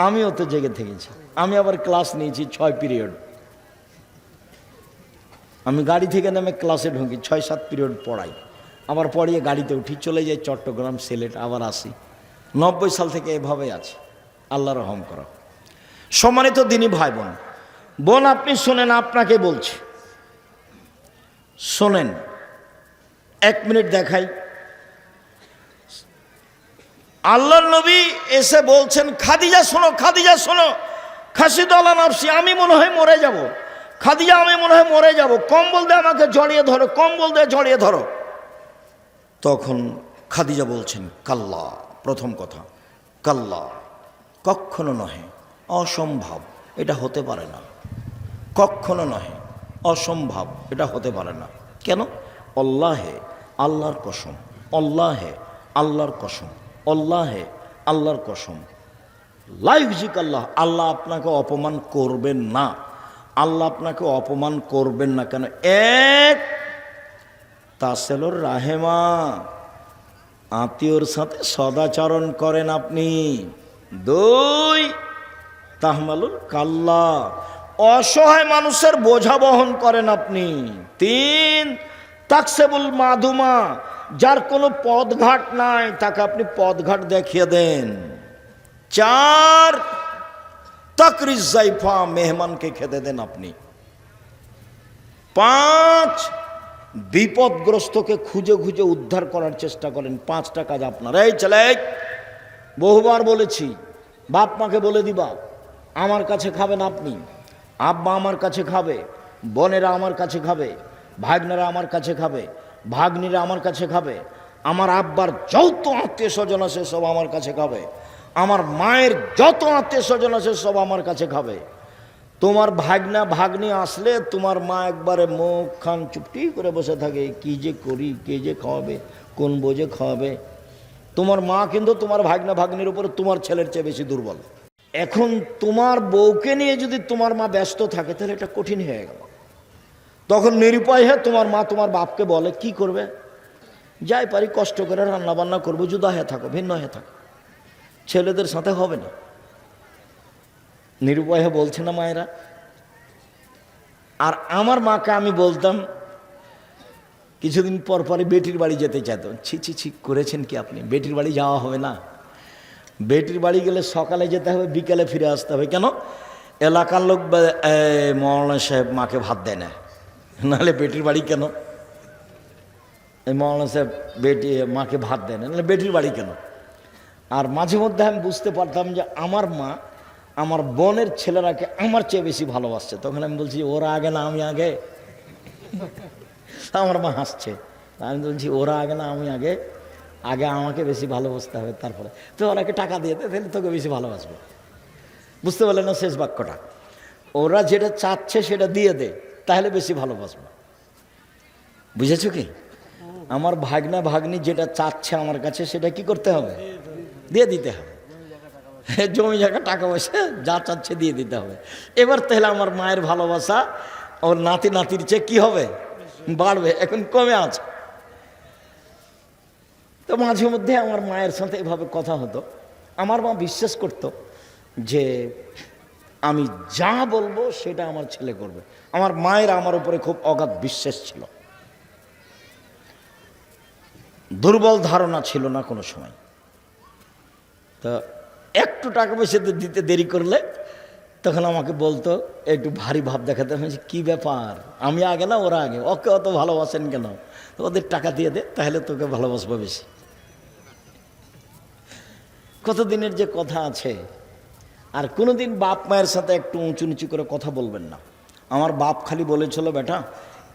আমিও তো জেগে থেকেছি। আমি আবার ক্লাস নিয়েছি 6 পিরিয়ড। আমি গাড়ি থেকে নেমে ক্লাসে ঢুকি, 6-7 পিরিয়ড পড়াই, আবার পড়িয়ে গাড়িতে উঠি, চলে যাই চট্টগ্রাম, সিলেট, আবার আসি। 90 সাল থেকে এভাবে আছে। আল্লাহ রহম করো। সম্মানিত দিনী ভাই বোন, বোন আপনি শোনেন, আপনাকে বলছি শোনেন। 1 মিনিট দেখাই। আল্লাহর নবী এসে বলছেন, খাদিজা শোনো, খাদিজা শোনো, খাসিদু আলা নাফসি, আমি মনে হয় মরে যাব। খাদিজা আমি মনে হয় মরে যাব, কম্বল দিয়ে আমাকে জড়িয়ে ধরো, কম্বল দিয়ে জড়িয়ে ধরো। তখন খাদিজা বলছেন, কাল্লা, প্রথম কথা কাল্লা, কখনো নহে, অসম্ভব, এটা হতে পারে না। কখনো নহে, অসম্ভব, এটা হতে পারে না। কেন? আল্লাহে, আল্লাহর কসম, আল্লাহে, আল্লাহর কসম, আল্লাহে, আল্লাহর কসম, লা ইউযিক আল্লাহ, আল্লাহ আপনাকে অপমান করবেন না, আল্লাহ আপনাকে অপমান করবেন না। কেন? 1 তাসেলুর রাহেমা, আত্মীয়র সাথে সদাচরণ করেন আপনি। 2 তাহমালুল কাল্লা, অসহায় মানুষের বোঝা বহন করেন আপনি। 3 তাকসেবুল মাধুমা, যার কোনো পদঘাট নাই তাকে আপনি পদঘাট দেখিয়ে দেন। 4 তাকরিজ জাইফা, মেহমানকে খেতে দেন আপনি। 5 বিপদগ্রস্তকে খুঁজে খুঁজে উদ্ধার করার চেষ্টা করেন। 5টা কাজ আপনার। এই ছেলে, বহুবার বলেছি, বাপ মাকে বলে দিবা আমার কাছে খাবেন আপনি, আব্বা আমার কাছে খাবে, বোনেরা আমার কাছে খাবে, ভাগ্নেরা আমার কাছে খাবে, ভাগ্নিরা আমার কাছে খাবে, আমার আব্বার যত আত্মীয় স্বজন আছে সব আমার কাছে খাবে, আমার মায়ের যত আত্মীয় স্বজন আছে সব আমার কাছে খাবে। তোমার ভাগনা ভাগ্নি আসলে তোমার মা একবারে মুখ খান চুপটি করে বসে থাকে, কি যে করি, কে যে খাওয়াবে, কোন বোঝে খাওয়াবে। তোমার মা কিন্তু তোমার ভাগনা ভাগ্নির উপরে তোমার ছেলের চেয়ে বেশি দুর্বল। এখন তোমার বউকে নিয়ে যদি তোমার মা ব্যস্ত থাকে তাহলে এটা কঠিন হয়ে গেল। তখন নিরুপায় হয়ে তোমার মা তোমার বাপকে বলে, কি করবে, যাই পারি কষ্ট করে রান্না বান্না করবো, জুদা হয়ে থাকো, ভিন্ন হয়ে থাকো, ছেলেদের সাথে হবে না। নিরুপায় হয়ে বলছে না মায়েরা? আর আমার মাকে আমি বলতাম, কিছুদিন পর পরে বেটির বাড়ি যেতে চাইতো। ছি ছি ছি করেছেন কি আপনি, বেটির বাড়ি যাওয়া হবে না। বেটির বাড়ি গেলে সকালে যেতে হবে, বিকেলে ফিরে আসতে হবে। কেন? এলাকার লোক মৌলানা সাহেব মাকে ভাত দেয় না, নাহলে বেটির বাড়ি কেন? এই মৌলানা সাহেব মাকে ভাত দেয় না, নাহলে বেটির বাড়ি কেন? আর মাঝে মধ্যে আমি বুঝতে পারতাম যে আমার মা আমার বোনের ছেলেরাকে আমার চেয়ে বেশি ভালোবাসছে। তখন আমি বলছি, ওরা আগে না আমি আগে? আমার মা হাসছে। আমি বলছি, ওরা আগে না আমি আগে? আগে আমাকে বেশি ভালোবাসতে হবে, তারপরে তো ওরাকে টাকা দিয়ে দে, তাহলে তোকে বেশি ভালোবাসবে। বুঝতে পারলেন না শেষ বাক্যটা? ওরা যেটা চাচ্ছে সেটা দিয়ে দে, তাহলে বেশি ভালোবাসবে। বুঝেছো কি? আমার ভাগনা ভাগ্নি যেটা চাচ্ছে আমার কাছে সেটা কি করতে হবে? দিয়ে দিতে হবে। জমি জায়গা টাকা পয়সা যা চাচ্ছে দিয়ে দিতে হবে। এবার তাহলে আমার মায়ের ভালোবাসা ওর নাতি নাতির চেয়ে কি হবে? বাড়বে। এখন কমে আছে। তো মাঝে মধ্যে আমার মায়ের সাথে এভাবে কথা হতো। আমার মা বিশ্বাস করত যে আমি যা বলবো সেটা আমার ছেলে করবে। আমার মায়ের আমার উপরে খুব অগাধ বিশ্বাস ছিল, দুর্বল ধারণা ছিল না কোনো সময়। তো একটু টাকা পয়সা দিতে দেরি করলে তখন আমাকে বলতো, একটু ভারী ভাব দেখাতে, কি ব্যাপার, আমি আগে না ওরা আগে, ওকে অত ভালোবাসেন কেন? ওদের টাকা দিয়ে দে, তাহলে তোকে ভালোবাসবো বেশি। কতদিনের যে কথা আছে। আর কোনোদিন বাপ মায়ের সাথে একটু উঁচু নিচু করে কথা বলবেন না। আমার বাপ খালি বলেছিল, বেটা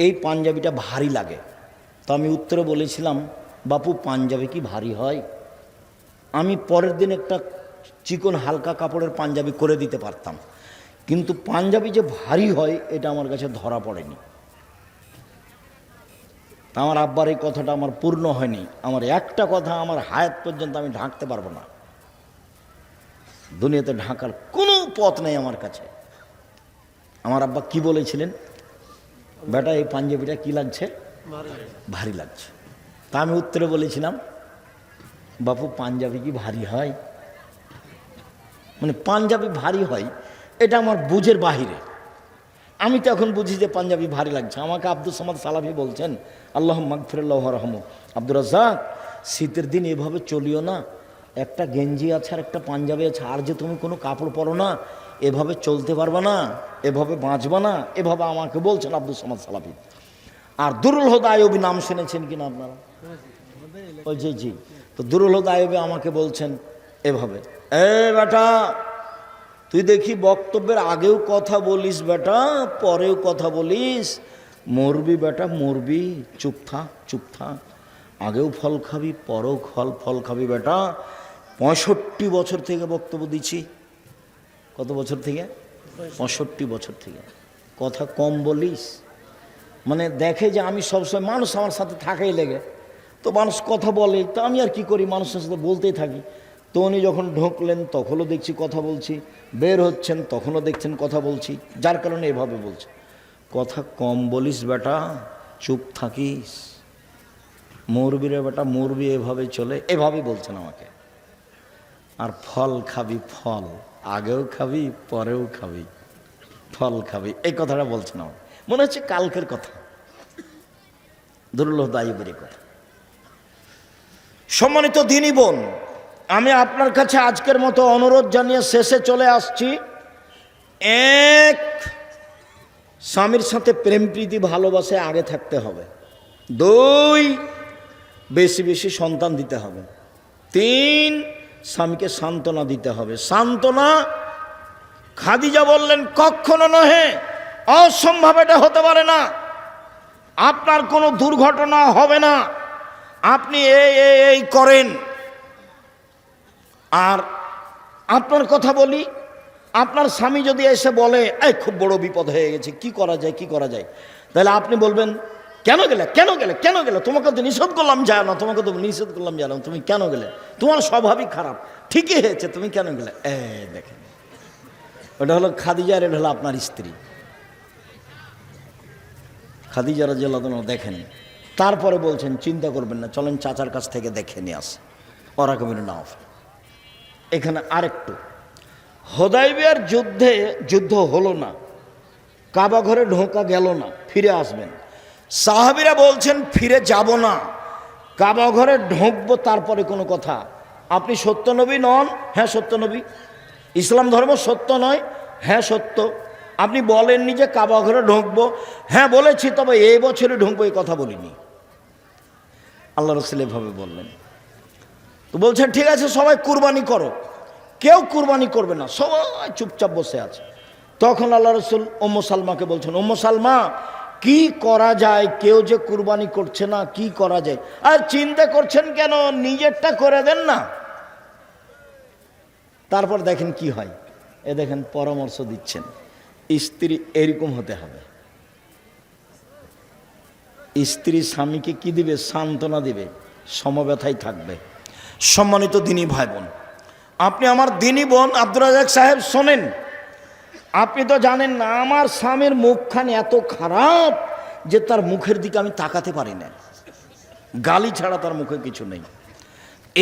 এই পাঞ্জাবিটা ভারী লাগে। তো আমি উত্তরে বলেছিলাম, বাপু পাঞ্জাবি কি ভারী হয়? আমি পরের দিন একটা চিকন হালকা কাপড়ের পাঞ্জাবি করে দিতে পারতাম, কিন্তু পাঞ্জাবি যে ভারী হয় এটা আমার কাছে ধরা পড়েনি। আমার আব্বার এই কথাটা আমার পূর্ণ হয়নি। আমার একটা কথা আমার হায়াত পর্যন্ত আমি ঢাকতে পারবো না। দুনিয়াতে ঢাকার কোনো পথ নেই আমার কাছে। আমার আব্বা কি বলেছিলেন, বেটা এই পাঞ্জাবিটা কি লাগছে? ভারী লাগছে। তা আমি উত্তরে বলেছিলাম, বাপু পাঞ্জাবি কি ভারী হয়? মানে পাঞ্জাবি ভারী হয় এটা আমার বুঝের বাহিরে। আমি তো এখন বুঝি যে পাঞ্জাবি ভারী লাগছে। আমাকে আব্দুল সামাদ সালাফি বলছেন, আল্লাহ মাগফিরাল্লাহু রহমু, আব্দুর রাজ্জাক শীতের দিন এভাবে চলিও না, একটা গেঞ্জি আছে আর একটা পাঞ্জাবি আছে, আর যে তুমি কোনো কাপড় পরো না, এভাবে চলতে পারবা না, এভাবে বাঁচবা না, এভাবে আমাকে বলছেন আব্দুল সামাদ সালাফি। আর দুরুল হুদা আইয়ুবী নাম শুনেছেন কিনা আপনারা? ওই জি। তো দুরুল হুদা আইয়ুবী আমাকে বলছেন এভাবে, এ বেটা তুই দেখি বক্তব্যের আগেও কথা বলিস বেটা, পরেও কথা বলিস, মরবি বেটা মরবি, চুপ থাক, আগেও ফল খাবি পরেও ফল খাবি বেটা। 65 বছর থেকে বক্তব্য দিচ্ছি। কত বছর থেকে? 65 বছর থেকে। কথা কম বলিস, মানে দেখে যে আমি সবসময়, মানুষ আমার সাথে থাকাই লেগে, তো মানুষ কথা বলে, তো আমি আর কি করি, মানুষের সাথে বলতেই থাকি। তো উনি যখন ঢুকলেন তখনও দেখছি কথা বলছি, বের হচ্ছেন তখনও দেখছেন কথা বলছি, যার কারণে এভাবে বলছে, কথা কম বলিস বেটা, চুপ থাকিস, মরবি রে বেটা মরবি, এভাবে চলে, এভাবেই বলছেন আমাকে। আর ফল খাবি ফল, আগেও খাবি পরেও খাবি, ফল খাবি, এই কথাটা বলছেন আমাকে। মনে হচ্ছে কালকের কথা, দুরুল হুদা আইয়ুবীর কথা। সম্মানিত দিনী বোন, আমি আপনার কাছে আজকের মতো অনুরোধ জানিয়ে শেষে চলে আসছি। এক, স্বামীর সাথে প্রেম প্রীতি ভালোবাসে আগে থাকতে হবে। দুই, বেশি বেশি সন্তান দিতে হবে। তিন, স্বামীকে সান্ত্বনা দিতে হবে। সান্ত্বনা, খাদিজা বললেন কখনো নহে, অসম্ভব, এটা হতে পারে না, আপনার কোনো দুর্ঘটনা হবে না, আপনি এই করেন। আর আপনার কথা বলি, আপনার স্বামী যদি এসে বলে এই খুব বড় বিপদ হয়ে গেছে, কি করা যায় কি করা যায়, তাহলে আপনি বলবেন কেন গেলে কেন গেলে কেন গেলে, তোমাকে তো নিষেধ করলাম যায় না, তোমাকে তো নিষেধ করলাম যায় না, তুমি কেন গেলে, তোমার স্বভাবই খারাপ, ঠিকই হয়েছে, তুমি কেন গেলে। দেখেন, ওটা হলো খাদিজা, এটা হলো আপনার স্ত্রী খাদিজা রাদিয়াল্লাহু আনহা। দেখেন, তারপরে বলছেন চিন্তা করবেন না, চলেন চাচার কাছ থেকে দেখে নিয়ে আসে ওরা কমির নাও। এখানে আরেকটু, হুদায়বিয়ার যুদ্ধ হলো না, কাবা ঘরে ঢোকা গেল না, ফিরে আসবেন। সাহাবীরা বলছেন ফিরে যাব না, কাবা ঘরে ঢুকবো, তারপরে কোনো কথা। আপনি সত্য নবী নন? হ্যাঁ সত্য নবী। ইসলাম ধর্ম সত্য নয়? হ্যাঁ সত্য। আপনি বলেননি যে কাবা ঘরে ঢুকবো? হ্যাঁ বলেছি, তবে এই বছরে ঢুকবো এই কথা বলিনি। আল্লাহ রাসূল এভাবে বললেন। তো বলছেন ঠিক আছে সবাই কুরবানি করো, কেউ কুরবানি করবে না, সবাই চুপচাপ বসে আছে। তখন আল্লাহ রাসূল উম্মু সালমাকে বলছেন, উম্মু সালমা কি করা যায়, কেউ যে কুরবানি করছে না, কি করা যায়? আর চিন্তা করছেন কেন, নিজেরটা করে দেন না। তারপর দেখেন কি হয়, এ দেখেন পরামর্শ দিচ্ছেন, স্ত্রী এরকম হতে হবে। স্ত্রী স্বামীকে কি দিবে? সান্ত্বনা দিবে, সমব্যথায় থাকবে। সম্মানিত দিনী ভাই বোন, আপনি আমার দিনী বোন আব্দুর রাজ্জাক সাহেব শোনেন, আপনি তো জানেন না আমার স্বামীর মুখখানি এত খারাপ যে তার মুখের দিকে আমি তাকাতে পারি না, গালি ছাড়া তার মুখে কিছু নেই।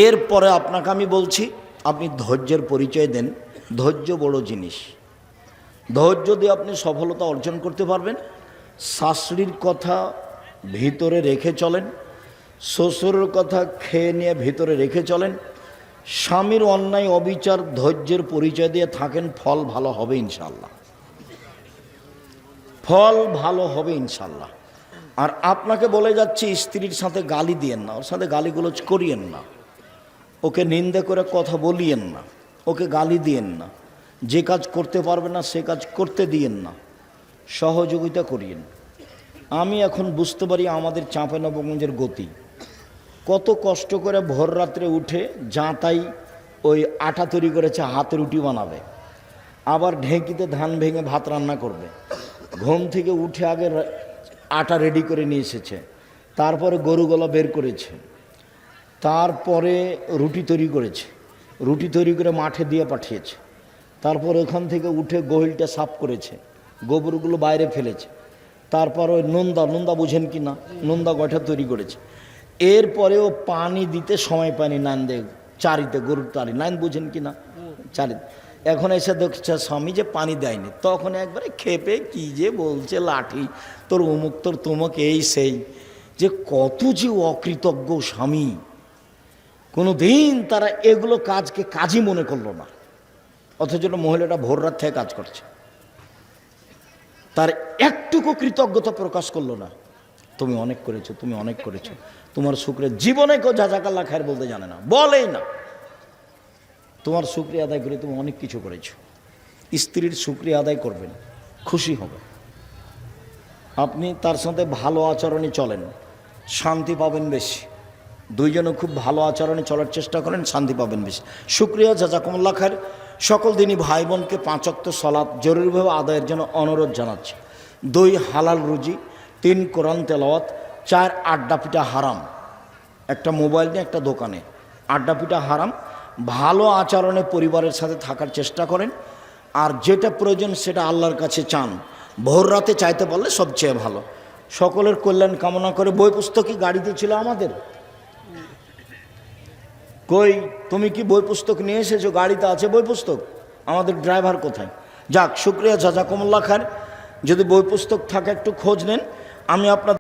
এরপরে আপনাকে আমি বলছি, আপনি ধৈর্যের পরিচয় দেন। ধৈর্য বড় জিনিস, ধৈর্য দিয়ে আপনি সফলতা অর্জন করতে পারবেন। শাশুড়ির কথা ভিতরে রেখে চলেন, শ্বশুরের কথা খেয়ে নিয়ে ভিতরে রেখে চলেন। স্বামীর অন্যায় অবিচার ধৈর্যের পরিচয় দিয়ে থাকেন, ফল ভালো হবে ইনশাল্লাহ, ফল ভালো হবে ইনশাল্লাহ। আর আপনাকে বলে যাচ্ছি, স্ত্রীর সাথে গালি দিয়েন না, ওর সাথে গালিগুলোজ করিয়েন না, ওকে নিন্দা করে কথা বলিয়েন না, ওকে গালি দিয়েন না, যে কাজ করতে পারবে না সে কাজ করতে দিয়েন না, সহযোগিতা করিয়েন। আমি এখন বুঝতে পারি আমাদের চাঁপাইনবাবগঞ্জের গতি, কত কষ্ট করে ভোর রাত্রে উঠে যাতাই ওই আটা তৈরি করেছে, হাতে রুটি বানাবে, আবার ঢেঁকিতে ধান ভেঙে ভাত রান্না করবে। ঘুম থেকে উঠে আগে আটা রেডি করে নিয়ে এসেছে, তারপরে গরুগলা বের করেছে, তারপরে রুটি তৈরি করেছে, রুটি তৈরি করে মাঠে দিয়ে পাঠিয়েছে, তারপর ওখান থেকে উঠে গহিলটা সাফ করেছে, গোবরগুলো বাইরে ফেলেছে, তারপর ওই নোন্দা বুঝেন কি না, নোন্দা গঠা তৈরি করেছে। এরপরেও পানি দিতে সময় পায়নি, নাইন দে চারিতে গরুর তারি, নাইন বুঝেন কি না, চারিতে। এখন এসে দেখছে স্বামী যে পানি দেয়নি, তখন একবারে খেপে কি যে বলছে, লাঠি তোর অমুক তোর তমুক এই সেই, যে কত যে অকৃতজ্ঞ স্বামী। কোনো দিন তারা এগুলো কাজকে কাজই মনে করলো না, অথচ মহিলাটা ভোর রাত থেকে কাজ করছে, তার একটুকু কৃতজ্ঞতা প্রকাশ করলো না। তুমি অনেক করেছো, তুমি অনেক করেছো, তোমার শুক্রিয়া। জীবনে কেউ জাযাকাল্লাহ খায়ের বলতে জানে না, বলেই না। তোমার শুক্রিয়া আদায় করে তুমি অনেক কিছু করেছো। স্ত্রীর শুক্রিয়া আদায় করবেন, খুশি হবে। আপনি তার সাথে ভালো আচরণে চলেন, শান্তি পাবেন বেশি। দুইজনে খুব ভালো আচরণে চলার চেষ্টা করেন, শান্তি পাবেন বেশি। শুক্রিয়া, জাযাকুমুল্লাহ খায়ের। সকল দিনই ভাই বোনকে 5 ওয়াক্ত সালাত জরুরিভাবে আদায়ের জন্য অনুরোধ জানাচ্ছি। 2 হালাল রুজি, 3 কোরআন তেলাওয়াত, 4 আড্ডা পিটা হারাম। একটা মোবাইল নিয়ে একটা দোকানে আড্ডা পিটা হারাম। ভালো আচরণে পরিবারের সাথে থাকার চেষ্টা করেন, আর যেটা প্রয়োজন সেটা আল্লাহর কাছে চান। ভোর রাতে চাইতে পারলে সবচেয়ে ভালো। সকলের কল্যাণ কামনা করে। বই পুস্তকই গাড়িতে ছিল আমাদের, কই তুমি কি বই পুস্তক নিয়ে এসেছো? গাড়িতে আছে বই পুস্তক, আমাদের ড্রাইভার কোথায়? যাক, শুক্রিয়া, জাযাকুমুল্লাহ খায়ের। যদি বই পুস্তক থাকে একটু খোঁজ নেন। আমি আপনার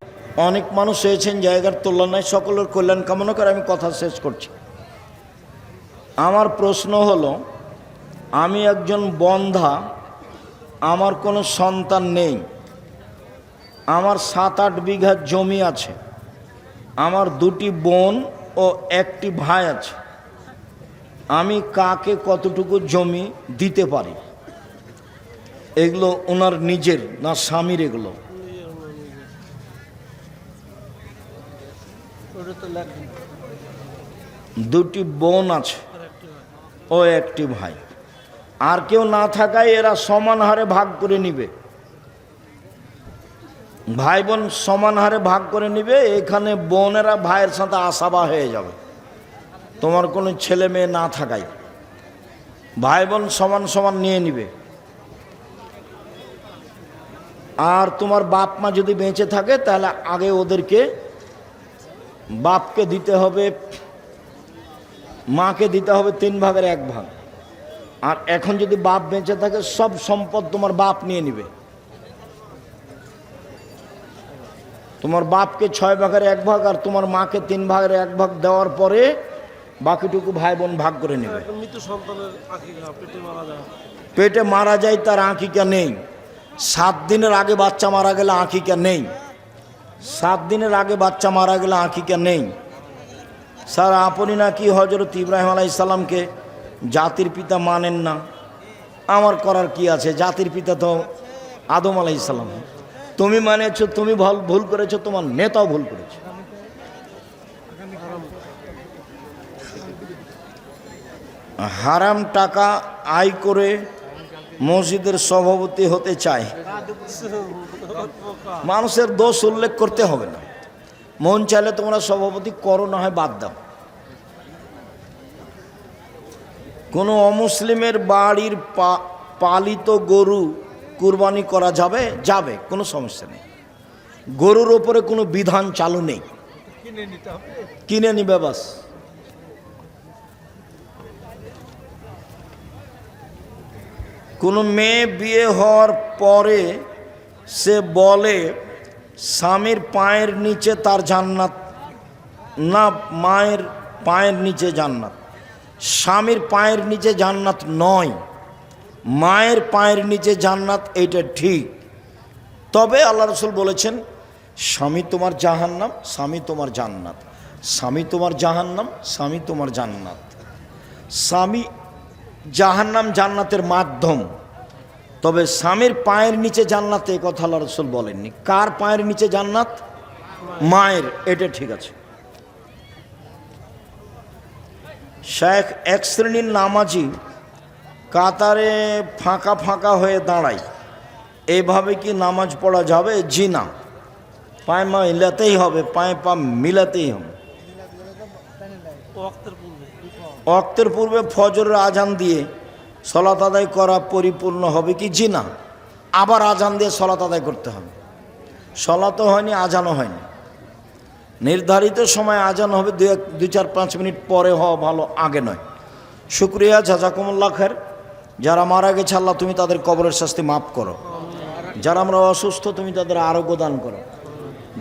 অনেক মানুষ হয়েছেন, জায়গার তুলনায় সকলের কল্যাণ কামনা করে আমি কথা শেষ করছি। আমার প্রশ্ন হলো, আমি একজন বন্ধ্যা, আমার কোনো সন্তান নেই, আমার 7-8 বিঘা জমি আছে, আমার 2টি বোন ও 1টি ভাই আছে, আমি কাকে কতটুকু জমি দিতে পারি? এগুলো ওনার নিজের না স্বামীর? এগুলো 2টি বোন আছে ও 1টি ভাই, আর কেউ না থাকায় এরা সমান হারে ভাগ করে নিবে। ভাই বোন সমান হারে ভাগ করে নিবে। এখানে বোনেরা ভাইয়ের সাথে আসাবা হয়ে যাবে। তোমার কোনো ছেলে মেয়ে না থাকায় ভাই বোন সমান সমান নিয়ে নিবে। আর তোমার বাপ মা যদি বেঁচে থাকে তাহলে আগে ওদেরকে, বাপকে দিতে হবে, মাকে দিতে হবে 3 ভাগের 1 ভাগ। আর এখন যদি বাপ বেঁচে থাকে সব সম্পদ তোমার বাপ নিয়ে নিবে। তোমার বাপকে 6 ভাগের 1 ভাগ আর তোমার মাকে 3 ভাগের 1 ভাগ দেওয়ার পরে বাকিটুকু ভাই বোন ভাগ করে নেবে। পেটে মারা যায় তার আঁকিকা নেই। 7 দিনের আগে বাচ্চা মারা গেলে আঁকিকা নেই। 7 দিনের আগে বাচ্চা মারা গেলে আঁকিকা নেই। স্যার, আপনি নাকি হযরত ইব্রাহিম আলাইহিস সালামকে জাতির পিতা মানেন না। আমার করার কি আছে? জাতির পিতা তো আদম আলাইহিস সালাম। তুমি মানেছো, তুমি ভুল করেছো, তোমার নেতাও ভুল করেছে। হারাম টাকা আয় করে মসজিদের সভাপতি হতে চায়। মানুষের দোষ উল্লেখ করতে হবে না। মন চাইলে তোমরা সভাপতি করো, না হয় বাদ দাও। কোনো অমুসলিমের বাড়ির পালিত গরু কুরবানি করা যাবে? যাবে, কোনো সমস্যা নেই। গরুর ওপরে কোনো বিধান চালু নেই, কিনে নিবে বাস। কোনো মেয়ে বিয়ে হওয়ার পরে সে বলে স্বামীর পায়ের নিচে তার জান্নাত, না মায়ের পায়ের নিচে জান্নাত। স্বামীর পায়ের নিচে জান্নাত নয়, মায়ের পায়ের নিচে জান্নাত, এইটা ঠিক। তবে আল্লাহ রাসূল বলেছেন স্বামী তোমার জাহান্নাম, স্বামী তোমার জান্নাত। স্বামী তোমার জাহান্নাম, স্বামী তোমার জান্নাত। স্বামী জাহান্নাম জান্নাতের মাধ্যম। তবে স্বামীর পায়ের নিচে জান্নাত, এ কথা আল্লাহ রাসূল বলেননি। কার পায়ের নিচে জান্নাত? মায়ের। এটা ঠিক আছে। শেখ, 1 শ্রেণীর নামাজি কাতারে ফাঁকা ফাঁকা হয়ে দাঁড়ায়, এইভাবে কি নামাজ পড়া যাবে? জি না, পায়ে মা মিলাতেই হবে, পায়ে পা মিলাতেই হবে। ওয়াক্তের পূর্বে ফজরের আজান দিয়ে সলাত আদায় করা পরিপূর্ণ হবে কি? জি না, আবার আজান দিয়ে সলাত আদায় করতে হবে। সলাতও হয়নি, আজানও হয়নি। নির্ধারিত সময় আজান হবে, 2-4-5 মিনিট পরে হওয়া ভালো, আগে নয়। শুকরিয়া, জাযাকুমুল্লাহ খায়ের। যারা মারা গেছে আল্লাহ তুমি তাদের কবরের শাস্তি মাফ করো। যারা আমরা অসুস্থ তুমি তাদের আরোগ্য দান করো।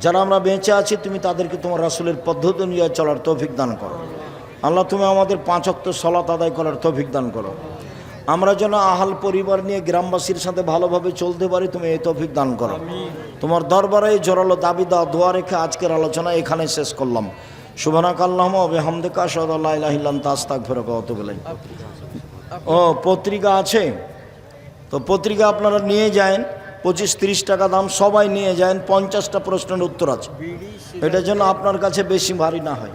যারা আমরা বেঁচে আছি তুমি তাদেরকে তোমার রাসূলের পদ্ধতি অনুযায়ী চলার তৌফিক দান করো। আল্লাহ তুমি আমাদের 5 ওয়াক্ত সালাত আদায় করার তৌফিক দান করো। আমরা যেন আহাল পরিবার নিয়ে গ্রামবাসীর সাথে ভালোভাবে চলতে পারি, তুমি এই তৌফিক দান করো। তোমার দরবারে জোরালো দাবি দেওয়া দোয়া রেখে আজকের আলোচনা এখানে শেষ করলাম। সুবহানাকাল্লাহুম্মা ওয়া বিহামদিকা আশহাদু আল্লা ইলাহা ইল্লা আনতা আস্তাগফিরুকা ওয়া আতুবু ইলাইক। ও পত্রিকা আছে তো পত্রিকা আপনারা নিয়ে যান, 25-30 টাকা দাম, সবাই নিয়ে যান। 50টা প্রশ্নের উত্তর আছে, এটা যেন আপনার কাছে বেশি ভারী না হয়।